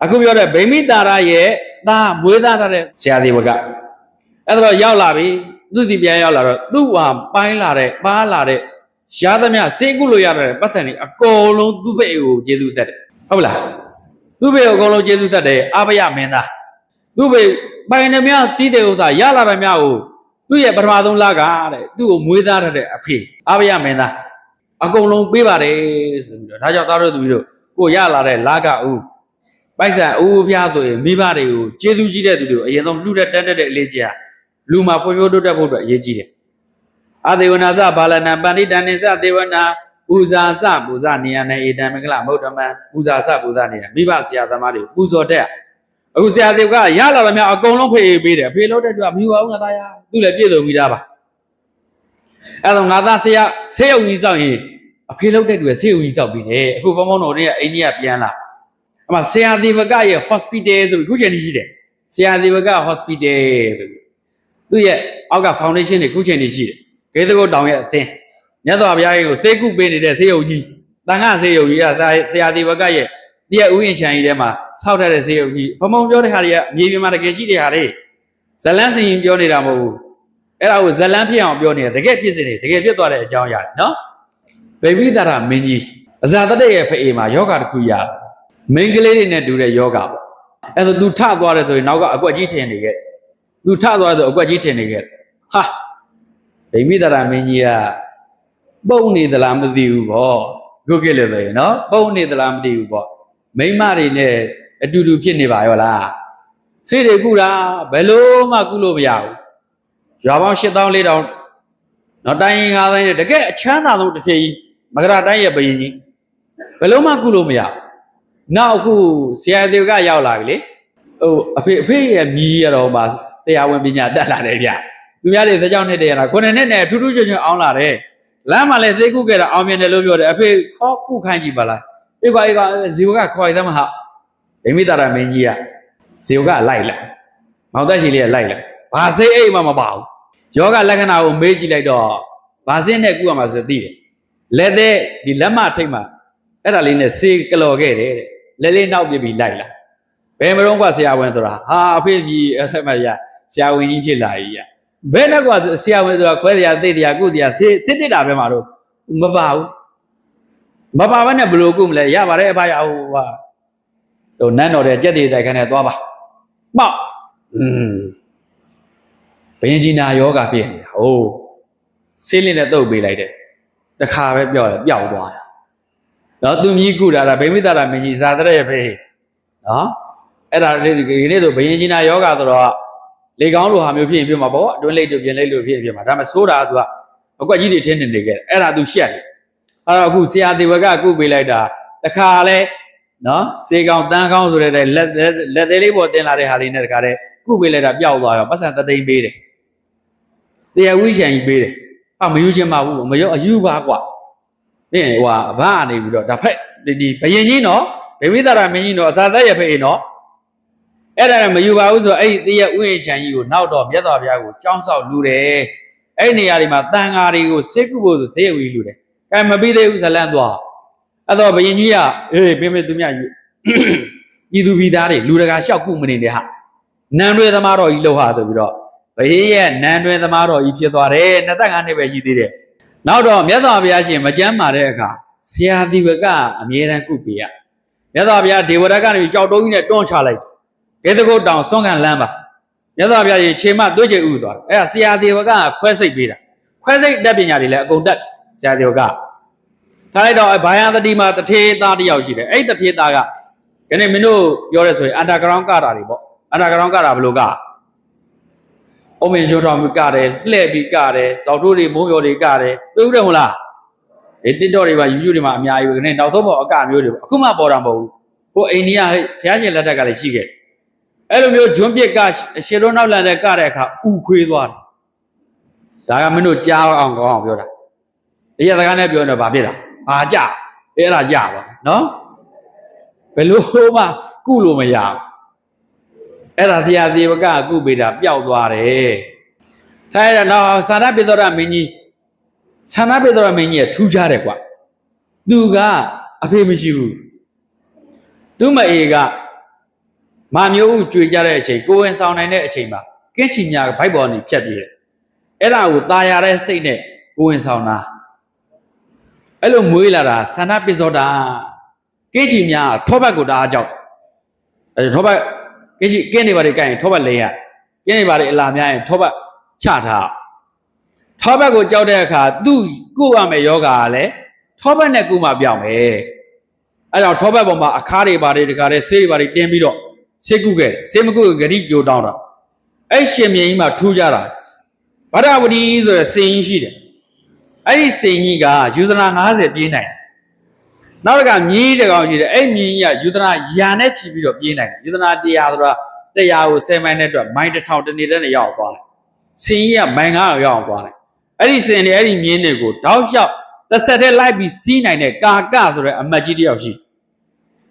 အခုပြောတဲ့ဗိမိတာရရဲ့သားမွေးသားထားတဲ့ဆရာဒီဘကအဲ့တော့ရောက်လာပြီသူစီပြန်ရောက်လာတော့သူ့ဟာပိုင်းလာတဲ့ပါလာတဲ့ရသမျှစေကုလို့ရတဲ့ပတ်သက်နေအကုန်လုံးသူ့ဖေကိုကျေးဇူးဆက်တယ်ဟုတ်လားသူ့ဖေကိုအကုန်လုံးကျေးဇူးဆက်တယ်အဘယမင်းသားသူ့ဖေပိုင်နှမြတီးတဲ့ဥစ္စာရလာတဲ့များကိုသူ့ရဲ့ပထမဆုံးလကတဲ့သူ့ကိုမွေးသားတဲ့အဖေအဘယမင်းသားအကုန်လုံးပေးပါတယ်ဆိုပြီးတော့ဒါကြောင့်သားတို့သူတို့ကိုရလာတဲ့လကဦးပိုက်ဆံဦးဖျားဆိုရင်မိဘတွေကိုကျေးဇူးကြီးတဲ့သူတွေကိုအရင်ဆုံးလှူတဲ့တက်တဲ့အလေးကြီးလူမှာဖွံ့ဖြိုးတိုးတက်ဖို့အတွက်အရေးကြီးတယ်အသေဝနာစဘာလနာပန္တိတန်နိစသေဝနာပူဇာစပူဇာနေရနေဧတံမင်္ဂလမௌဓမံပူဇာစပူဇာနေရမိဘဆရာသမားတွေပူဇော်တဲ့အခုဆရာတေကရလာတယ်များအကုန်လုံးဖေးပေးတယ်ဖေးလို့တဲ့သူကမယူပါဘူးငါသားရသူ့လည်းပြည့်စုံပြီးသားပါအဲ့တော့ငါသားဆရာဆေးရုံကြီးစောက်ရင်အဖေလို့တဲ့သူကဆေးရုံကြီးစောက်ပြီးတယ်အခုဘုံဘုံတော်တွေကအိန္ဒိယပြန်လာအမဆရာတေကရဲ့ hospital ဆိုပြီးခုချိန်ကြီးရှိတယ်ဆရာတေက hospital ဆိုပြီးသူ့ရဲ့အောက်က foundation တွေခုချိန်ကြီးရှိတယ်ဂေသကုတ်တောင်ရဲ့အသင်းမြတ်စွာဘုရားကိုစေကုပေးနေတဲ့ဆေးရုံကြီးတန်ခါဆေးရုံကြီးကဆရာတေကရဲ့ဒီဥယျာဉ်ချံကြီးထဲမှာဆောက်ထားတဲ့ဆေးရုံကြီးဘုံဘုံပြောတဲ့ဟာတွေကမြေပြင်မှာတကယ်ရှိတဲ့ဟာတွေဇလန်းစင်ပြောနေတာမဟုတ်ဘူးအဲ့ဒါကိုဇလန်းဖြစ်အောင်ပြောနေတာတကယ်ဖြစ်စင်နေတကယ်ဖြစ်သွားတဲ့အကြောင်းရတယ်နော်ဗိမိတာရမင်းကြီးအဇာတတဲ့ရဲ့ဖေးမှာယောဂတစ်ခုရမိန်းကလေးတွေနဲ့တူတဲ့ယောဂပေါ့အဲ့ဒါသူထသွားတယ်ဆိုရင်နောက်ကအကွက်ကြီးထင်နေခဲ့သူထသွားတယ်ဆိုအကွက်ကြီးထင်နေခဲ့ဟာ ဗိမိတရာမင်းကြီးကပုံနေသလားမသိဘူးပေါ့ခုခေတ်လို့ဆိုရင်နော်ပုံနေသလားမသိဘူးပေါ့မိမတွေနဲ့အတူတူဖြစ်နေပါရောလားစိတ်တွေကုတာဘယ်လို့မှကုလို့မရဘူးရွာပေါင်း8000 4000နော်တိုင်းငါးတိုင်းနဲ့တကယ်အချမ်းသာဆုံးတစ်ချိန်ကြီးမကရာတိုင်းရဲ့ဘယင်ကြီးဘယ်လို့မှကုလို့မရဘူးနောက်အခုဆရာတွေကရောက်လာပြီလေဟိုအဖေရဲ့မြည်ရတော့မှဆရာဝန်ပညာတက်လာတယ်ဗျသူများတွေသကြောင်နဲ့တည်းရတာ9နှစ်နဲ့ထူးထူးချွတ်ချွတ်အောင်လာတယ်လမ်းမှာလည်းသိကုခဲ့တာအောင်မြင်တယ်လို့ပြောတယ်အဖေခေါ်ကုခိုင်းကြည့်ပါလားအေးကွာဇီဝကခေါ်ရသမှာဟာဗိမိတာရမင်းကြီးကဇီဝကလိုက်လာမောင်သက်ရှိလေးကလိုက်လာဘာစိတ်အိမ်မှမပါဘူးယောဂလက္ခဏာကိုမေးကြည့်လိုက်တော့ဘာစင်းနဲ့ကုရမှာဆိုသိတယ်လက်တဲ့ဒီလက်မထိတ်မှာအဲ့ဒါလေးနဲ့စေးကလော်ခဲ့တယ်တဲ့လက်လေးနောက်ပြပြီးလိုက်လာဘယ်မတော့ကဆရာဝန်ဆိုတာဟာအဖေကြီးအဲ့မှာရဆရာဝန်ကြီးဖြစ်လာကြီးရဘယ်နဲ့ကဆရာဝန်ဆိုတာခွဲတရားသိတရားကုတရားသိတာပဲမှာတော့မပါဘူးမပါဘဲနဲ့ဘလို့ကုမလဲရပါတယ်အဖရဟိုဟာဟိုနန်းတော်တဲ့ကြက်တွေတိုက်ခန်းနဲ့သွားပါမောက်ဘယင်ကြီးနာယောဂဖြစ်နေတာဟိုဆေးလင်းနဲ့တုပ်ပေးလိုက်တယ်တခါပဲပြောတယ်ပျောက်သွားတာနော်သူမြည်ကုတာဗိမိတာရမင်းကြီးဇာတရဲ့ဖေးနော်အဲ့ဒါဒီနေ့ဆိုဘယင်ကြီးနာယောဂဆိုတော့လေကောင်းလိုဟာမျိုးဖြစ်ရင်ဖြစ်မှာပေါ့အတွင်းလိတ်တို့ပြင်လိတ်လို့ဖြစ်မှာဒါမှဆိုးတာကသူကအကွက်ကြီးတွေထင်းနေခဲ့တယ်အဲ့ဒါသူရှက်တယ်အဲ့တော့အခုဆရာတေဝကကုပေးလိုက်တာတခါလဲနော်စေကောင်တန်းကောင်းဆိုတဲ့လက်သေးလေးပေါ်တင်လာတဲ့ဟာလေးနဲ့တခါတည်းကုပေးလိုက်တာပျောက်သွားရောပတ်စံတသိန်းပေးတယ်တရားဝိရှံကြီးပေးတယ်မယူချင်ပါဘူးမရောအယူပါကွာပြီးရင်ဟိုဟာဘာကနေပြီးတော့ဒါဖက်ဒီဘယင်ကြီးနော်ဗိမိတာရမင်းကြီးနော်အစာသက်ရဖေးနော်အဲ့ဒါနဲ့မယူပါဘူးဆိုအဲ့ဒီတရားဥယျာဉ်ချံကြီးကိုနောက်တော့မြတ်စွာဘုရားကိုကြောင်းဆောက်လူတယ်အဲ့နေရာတွေမှာတန်ဃာတွေကိုစိတ်ကုဖို့ဆိုဈေးဝီလူတယ်အဲမပြီးသေးဘူးဇလန်းသွားအဲ့တော့ဘယင်ကြီးကအေးပြသူမြတ်ယူဤသူပြည်သားတွေလူတကာလျှောက်ကုမနေတဲ့ဟာနန်းတွေသမားတော်ကြီးလှုပ်ဟာဆိုပြီးတော့ဘယင်ရဲ့နန်းတွေသမားတော်ကြီးဖြစ်သွားတယ်25နှစ်ပဲရှိသေးတယ်နောက်တော့မြတ်စွာဘုရားရှင်မကြမ်းမာတဲ့အခါဆရာဒီဝကအမြဲတမ်းကုပေးရမြတ်စွာဘုရားဒေဝရကနေကြောက်တုံးကြီးနဲ့တွန်းချလိုက်ကဲတကုတ်တောင်ဆွမ်းခံလမ်းပါမြတ်စွာဘုရားကြီးခြေမတွေ့ကြဥသွားတယ်အဲ့ဒါဆရာဒီဝကခွဲစိတ်ပေးတာခွဲစိတ်တက်ပညာတွေလည်းအကုန်တက်ဆရာဒီဝကထားလိုက်တော့ဘာယသတိမှာတထေသားတယောက်ရှိတယ်အဲ့တထေသားကဒီနေ့မင်းတို့ပြောရဲဆိုရင် underground ကတာတွေပေါ့ underground ကတာဘယ်လိုကအုံမင်းကျော်တော်မူကတယ်လှဲ့ပြီးကတယ်ဇောက်ထိုးတွေမိုးရော်တွေကတယ်တွေ့ဦးတယ်မဟုတ်လားဒီ TikTok တွေပါ YouTube တွေမှာအများကြီးပဲဒီနေ့နောက်ဆုံးပေါ်အကမျိုးတွေပေါ့အခုမှပေါ်တာမဟုတ်ဘူးဟိုအိန္ဒိယဘုရားရှင်လက်ထက်ကလည်းရှိခဲ့အဲ့လိုမျိုးဂျွန်းပြစ်ကရှေလုံးနောက်လန်တဲ့ကတဲ့အခါဥခွေးသွားတယ်ဒါကမင်းတို့ကြားအောင်ကောင်းအောင်ပြောတာဒီရစကားနဲ့ပြောနေတော့ဗာဖြစ်တာဘာကြအဲ့ဒါကြပါနော်ဘယ်လိုမှကုလို့မရဘူးအဲ့ဒါတရားသေဝကကုပေးတာပျောက်သွားတယ်ဒါရတော့သာရပိသောရမင်းကြီးသာရပိသောရမင်းကြီးကထူးခြားတယ်ကွာသူကအဖေမရှိဘူးသူမအေကမာမျိုးဦးကြွေကြတဲ့အချိန်ကိုဝင်ဆောင်နိုင်တဲ့အချိန်မှာကင်းချီညာဘိုက်ပေါ်နေဖြတ်ပြေးတယ်အဲ့ဒါကိုตาရတဲ့စိတ်နဲ့ကိုဝင်ဆောင်တာအဲ့လိုမွေးလာတာသာရပိသောတာကင်းချီညာထောဘက်ကိုတအားကြောက်အဲ့ထောဘက်ကင်းနေပါလေကြရင်ထောဘက်လဲရကင်းနေပါလေအလာများရင်ထောဘက်ချထားထောဘက်ကိုကြောက်တဲ့အခါသူ့ကုရမယ်ယောဂါကလည်းထောဘက်နဲ့ကုမှပြောင်းမယ်အဲကြောင့်ထောဘက်ပေါ်မှာအခါးတွေပါတယ်တခါတည်းဆေးတွေပါတယ်တင်းပြီးတော့ဆေးကုခဲ့ဆေးမကုဂတိကြိုတောင်းတာအဲ့ရှင်မြင်းကြီးမှာထူးကြတာဗဒဝတိဆိုရယ်စင်ကြီးရှိတယ်အဲ့ဒီစင်ကြီးကယူသနာ90ပြေးနိုင်နောက်ကမြင်းတကောင်ရှိတယ်အဲ့မြင်းကြီးကယူသနာရာနဲ့ချီပြီးတော့ပြေးနိုင်တယ်ယူသနာ100ဆိုတာ100ကို10မိုင်နဲ့အတွက်မိုင်1000တနေ့တည်းနဲ့ရောက်သွားတယ်စင်ကြီးကမိုင်900ရောက်သွားတယ်အဲ့ဒီစင်တွေအဲ့ဒီမြင်းတွေကိုတောက်လျှောက်တစ်ဆက်တည်းလိုက်ပြီးစီးနိုင်တဲ့ကာကဆိုတဲ့အမတ်ကြီးတယောက်ရှိ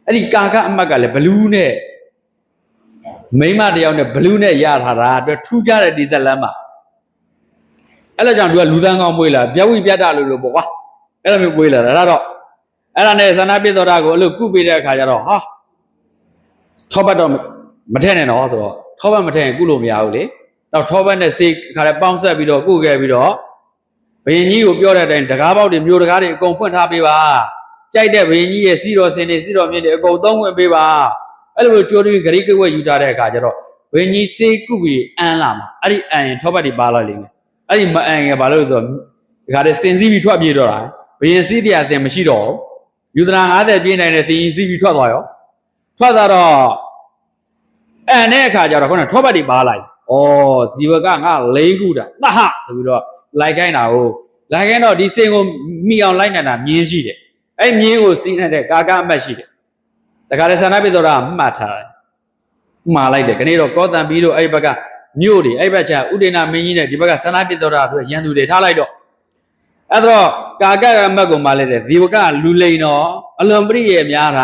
အဲ့ဒီကာကအမတ်ကလည်းဘလူးနဲ့မိမတယောက်နဲ့ဘလူးနဲ့ရထားတာအတွက်ထူးခြားတဲ့ဒီဇက်လန်းမှာအဲ့လိုကြောင့်သူကလူသန်းကောင်းမွေးလာပြဝိပြတ်တာလို့ပေါ့ကွာအဲ့လိုမျိုးမွေးလာတာဒါတော့အဲ့ဒါနဲ့ဇဏပိသောတာကိုအဲ့လိုကုပေးတဲ့အခါကျတော့ဟာထောပတ်တော့မထည့်နဲ့တော့ဆိုတော့ထောပတ်မထည့်ရင်ကုလို့မရဘူးလေတော့ထောပတ်နဲ့စေးခါလည်းပေါင်းဆက်ပြီးတော့ကုခဲ့ပြီးတော့ဘယင်ကြီးကိုပြောတဲ့အတိုင်းတကားပေါက်တွေမျိုးတကားတွေအကုန်ဖွင့်ထားပေးပါကြိုက်တဲ့ဘယင်ကြီးရဲ့စီတော်စင်တွေစီတော်မြင့်တွေအကုန်သုံးဝင်ပေးပါအဲ့လိုမျိုးကြိုးတွေဂရိကဝက်ယူထားတဲ့အခါကျတော့ဘယင်ကြီးစေးကုပြီးအန်းလာမှာအဲ့ဒီအန်ရင်ထောပတ်တွေပါလာလိမ့်မယ် အဲ့ဒီမအန်ငယ်ဘာလို့လဲဆိုတော့ဒီခါတည်းစင်စည်းပြီးထွက်ပြေးတော့တာဘယင်စည်းတရားတင်မရှိတော့ယူသနာ90ပြည့်နိုင်တဲ့သင်ကြီးစည်းပြီးထွက်သွားရောထွက်သွားတော့အန်တဲ့အခါကျတော့ခုနထောပတ်တွေပါလိုက်ဩဇီဝကငါလိန်ခုတာသဟဆိုပြီးတော့လိုက်ခိုင်းတာကိုလိုက်ခိုင်းတော့ဒီစင်ကိုမိအောင်လိုက်နေတာမြင်းရှိတယ်အဲ့မြင်းကိုစီးနေတဲ့ကာကအမတ်ရှိတယ်တခါတည်းဆန္ဒပိသောတာမှတ်ထားတယ်မှားလိုက်တယ်ခဏတော့ကောတန်ပြီးတော့အဲ့ဘက်ကမြို့တွေအဲ့ဘက်ကျဥဒိဏမင်းကြီးနဲ့ဒီဘက်ကဆန္ဒပိသောတာအတွက်ရန်သူတွေထားလိုက်တော့အဲ့တော့ကာကအမတ်ကိုမှားလိုက်တယ်ဇီဝကလူလိန်တော့အလွန်ပရိယေများတာ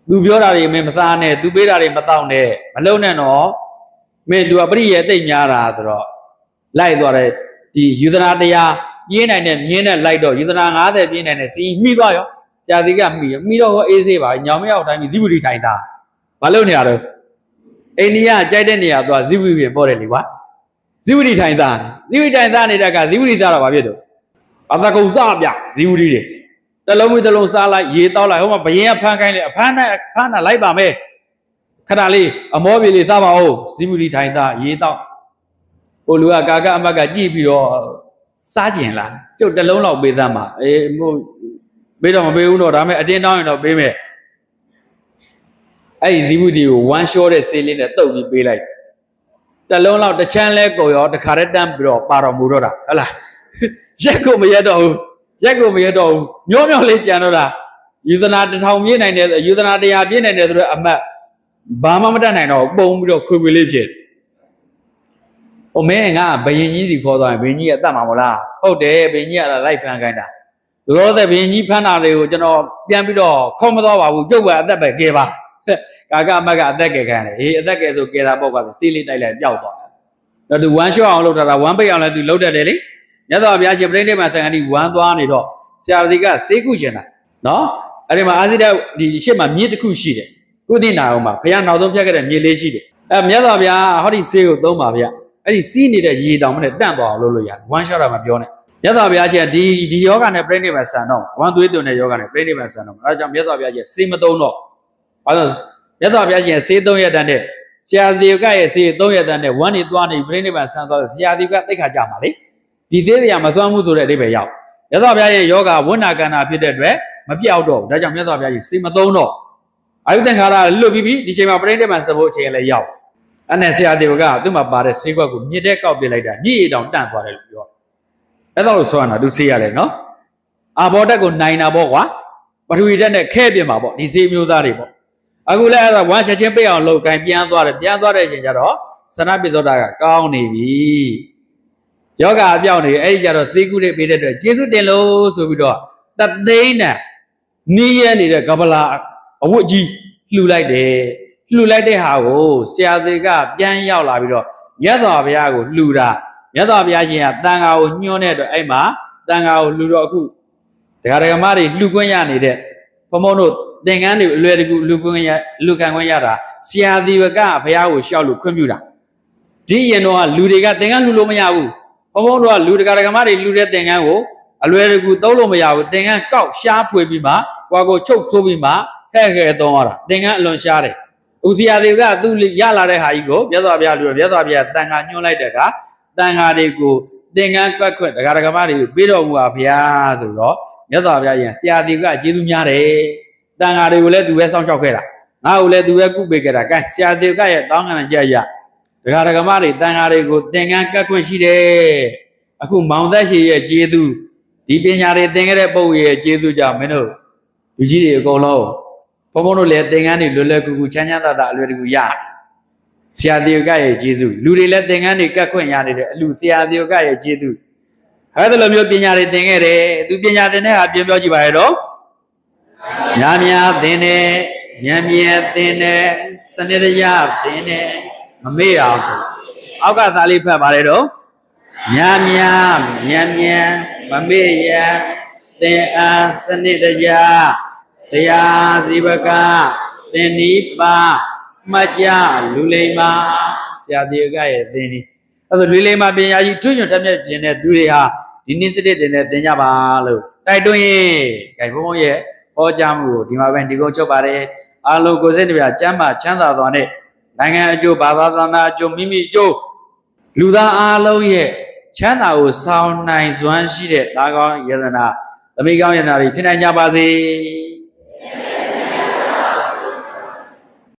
သူပြောတာတွေမင်းမစားနဲ့သူပေးတာတွေမတောက်နဲ့မလုံးနဲ့တော့မင်းသူကပရိယေတိတ်များတာဆိုတော့လိုက်သွားတယ်ဒီယူသနာတရားပြင်းနိုင်တဲ့မြင်းနဲ့လိုက်တော့ယူသနာ90ပြင်းနိုင်တဲ့စီမိသွားရောဇာတိကမိတော့ဟောအေးဆေးပါညောင်မရောက်တိုင်းဇိဝတိထိုင်တာဘာလို့နေရတော့အိန္ဒိယကြိုက်တဲ့နေရာသွားဇိဝတိပြင်ပေါ်တယ်လေကွာဇိဝတိထိုင်သားဇိဝတိထိုင်သားနေတဲ့ကဇိဝတိသားတော့ဘာဖြစ်တော့အသကုံစားပြဇိဝတိတွေတလုံးမတလုံးစားလိုက်ရေတောက်လိုက်ဟိုမှာဘယင်ကဖမ်းခိုင်းတယ်အဖမ်းနဲ့လိုက်ပါမယ်ခဏလေးအမောပြေလေးစားပါဦးဇိဝတိထိုင်သားရေတောက်ဟိုလူကကာကအမတ်ကကြည့်ပြီးတော့စားကျင်လားကျုပ်တလုံးလောက်ပေးသားမှာအေးဟိုပေးတော့မပေးဘူးတော့ဒါပေမဲ့အတင်းတောင်းရင်တော့ပေးမယ်အဲ့ဒီဇီဝတိကိုဝမ်းလျှောတဲ့ဆေးလေးနဲ့တုပ်ပြီးပေးလိုက်တလုံးလောက်တစ်ချမ်းလဲကိုရောတခါတည်းတန်းပြီးတော့ပါတော်မူတော့တာဟုတ်လားရက်ကိုမရက်တော့ဘူးရက်ကိုမရက်တော့ဘူးမျောမျောလေးကြံတော့တာယူသနာ1000ပြည့်နိုင်တယ်ယူသနာ100ပြည့်နိုင်တယ်ဆိုတော့အမတ်ဘာမှမတတ်နိုင်တော့ပုံပြီးတော့ခွေလေးဖြစ်ဟိုမင်းကဘယင်ကြီးစီခေါ်သွားရင်ဘယင်ကြီးကတတ်မှာမလားဟုတ်တယ်ဘယင်ကြီးကလိုက်ဖမ်းခိုင်းတာလောတဲ့ဘယင်ကြီးဖမ်းတာတွေကိုကျွန်တော်ပြန်ပြီးတော့ခေါ်မသွားပါဘူးကျုပ်ကအသက်ပဲကဲပါကာကအမတ်ကအသက်ကဲခိုင်းတယ်ဟေးအသက်ကဲဆိုကဲတာပေါ့ကွာစီးလေးတိုက်လိုက်ပျောက်သွားတယ်တော့သူဝမ်းလျှော့အောင်လုပ်တာဝမ်းပိတ်အောင်လည်းသူလုပ်တတ်တယ်လေမြတ်စွာဘုရားရှင်ပြိဋိဘံသံဃာတိဝမ်းသွားနေတော့ဆရာတော်ကစေးကုကျင်တာနော်အဲ့ဒီမှာအာဇိတဒီရှေ့မှာမြစ်တစ်ခုရှိတယ်ကုသနာအောင်မှာဘုရားနောက်ဆုံးဖြတ်ခဲ့တဲ့မြစ်လေးရှိတယ်အဲ့မြတ်စွာဘုရားဟောဒီစေးကိုသုံးပါဗျအဲ့ဒီစီးနေတဲ့ရေတောင်မနဲ့တန့်သွားအောင်လုပ်လို့ရတယ်ဝမ်းလျှော့တာမပြောနဲ့မြတ်စွာဘုရားကျဒီယောဂနဲ့ပြိဋိဘံဆန်တော့ဝမ်းသွေးသွင်းတဲ့ယောဂနဲ့ပြိဋိဘံဆန်တော့အဲဒါကြောင့်မြတ်စွာဘုရားကျစေးမသုံးတော့ဘာလို့မြတ်စွာဘုရားကျစေး3ရက်တန်းတဲ့ဆရာဒီကရဲ့စေး3ရက်တန်းတဲ့ဝမ်းနေသွားနေပြိဋိဘံဆန်သွားဆရာဒီကသိခါကြမှာလေဒီသေးတွေကမသွမ်းမှုဆိုတဲ့အဓိပ္ပာယ်ရောက်မြတ်စွာဘုရားရဲ့ယောဂဝိဏ္ဏကန္နာဖြစ်တဲ့အတွက်မပြောက်တော့ဘူးဒါကြောင့်မြတ်စွာဘုရားကြီးစေမသုံးတော့အာယုသင်္ခါရလွတ်ပြီးပြီဒီချိန်မှာပြိဋိဘံစဖို့အချိန်လည်းရောက်အဲ့နဲ့ဆရာဒေဝကသူ့မှာပါတဲ့ဆေးခွက်ကိုမြစ်တဲ့ကောက်ပြလိုက်တာမြစ်ရည်တောင်တန့်သွားတယ်လို့ပြောအဲ့တော့လို့ဆိုရတာသူဆေးရတယ်နော်အာဘောတက်ကိုနိုင်တာပေါ့ကွာပထဝီတက်နဲ့ခဲပြင်ပါပေါ့ဒီဆေးမျိုးသားတွေပေါ့အခုလည်းအဲ့ဒါဝမ်းချက်ချင်းပိတ်အောင်လုပ်ခိုင်းပြန်သွားတဲ့အချိန်ကျတော့သနပိသောတာကကောင်းနေပြီယောဂအပြောင်းနေအဲ့ဒီကြတော့သေကုတွေပေးတဲ့အတွက်ကျေစုတင်လို့ဆိုပြီးတော့တသိန်းနဲ့နီးရဲနေတဲ့ကပလာအဝတ်ကြီးလှူလိုက်တယ်လှူလိုက်တဲ့ဟာကိုဆရာသေးကပြန်ရောက်လာပြီးတော့မြတ်စွာဘုရားကိုလှူတာမြတ်စွာဘုရားရှင်ကတန်ဃာကိုညွှန်းတဲ့အတွက်အဲ့မှာတန်ဃာကိုလှူတော့အခုဒကာဒကမတွေလှူခွင့်ရနေတဲ့ဘုံဘုံတို့သင်္ကန်းတွေအလွယ်တကူလှူခံခွင့်ရတာဆရာသေးကဘုရားကိုရှောက်လို့ခွင့်ပြုတာဒီရင်တော့လူတွေကသင်္ကန်းလှူလို့မရဘူးဘုံဘုံတို့ကလူဒကာဒကမတွေလှူတဲ့သင်္ကန်းကိုအလွယ်တကူသုံးလို့မရဘူးသင်္ကန်းကောက်ရှားဖွေပြီးမှကိုယ်ကိုချုပ်ဆိုးပြီးမှဟဲ့သုံးရတာသင်္ကန်းအလွန်ရှားတယ်ဥစီယာတွေကသူရလာတဲ့ဟာကြီးကိုမြတ်စွာဘုရားလူမြတ်စွာဘုရားတန်ခါညွှန်းလိုက်တဲ့အခါတန်ခါတွေကိုသင်္ကန်းကွက်ခွက်ဒကာဒကမတွေကိုပေးတော်မူပါဘုရားဆိုတော့မြတ်စွာဘုရားရင်ဆရာတွေကကျေးဇူးများတယ်တန်ခါတွေကိုလည်းသူပဲစောင့်ရှောက်ခဲ့တာငါ့ကိုလည်းသူပဲကုပေးခဲ့တာကဲဆရာတွေကရဲ့တောင်းခံကြရဒကာဒကမတွေတန်ခါတွေကိုသင်္ကန်းကွက်ခွက်ရှိတယ်အခုမောင်သက်ရှိရဲ့ကျေးဇူးဒီပညာတွေသင်ခဲ့တဲ့ပုဂ္ဂိုလ်ရဲ့ကျေးဇူးကြောင့်မင်းတို့လူကြီးတွေအကုန်လုံးဘုံဘုံတို့လည်းသင်္ကန်းတွေလွယ်လွယ်ကူကူချမ်းချမ်းသာသာအလွယ်တကူရဆရာတေကရဲ့ကျေးဇူးလူတွေလည်းသင်္ကန်းတွေကတ်ခွင့်ရနေတယ်အလူဆရာတေကရဲ့ကျေးဇူးအဲ့ဒါလိုမျိုးပညာတွေသင်ခဲ့တယ်သူပညာသင်တဲ့ဟာပြန်ပြောကြည့်ပါရဲ့တော့များများသင်တယ်ဉာဏ်မြတ်သင်တယ်စနစ်တရားသင်တယ်မမေ့အောင်အောက်ကသားလေးဖတ်ပါလေတော့များများဉာဏ်မြတ်မမေ့ရသင်အားစနစ်တရားဆရာဇီဝကသင်နိပါမှတ်ကြလူလိမ္မာဆရာတေကရဲ့သင်ဒီအဲ့ဒါလူလိမ္မာပညာကြီးထွညွတ်တက်မြတ်ခြင်းတဲ့သူတွေဟာဒီနေ့စတဲ့တင်နဲ့သင်ကြပါလို့တိုက်တွန်းရင်ဂိုင်ဘုံဘုံရဲ့ဟောကြားမှုကိုဒီမှာပဲဒီကုန်းချုပ်ပါတယ်အားလုံးကိုယ်စိတ်တရားကျမ်းမာချမ်းသာစွာနဲ့နိုင်ငံအကျိုးဘာသာသနာအကျိုးမိမိအကျိုးလူသားအားလုံးရဲ့ ချမ်းသာကိုဆောင်နိုင်စွမ်းရှိတဲ့သားကောင်းယန္တနာသမီးကောင်းယန္တနာတွေဖြစ်နိုင်ကြပါစေ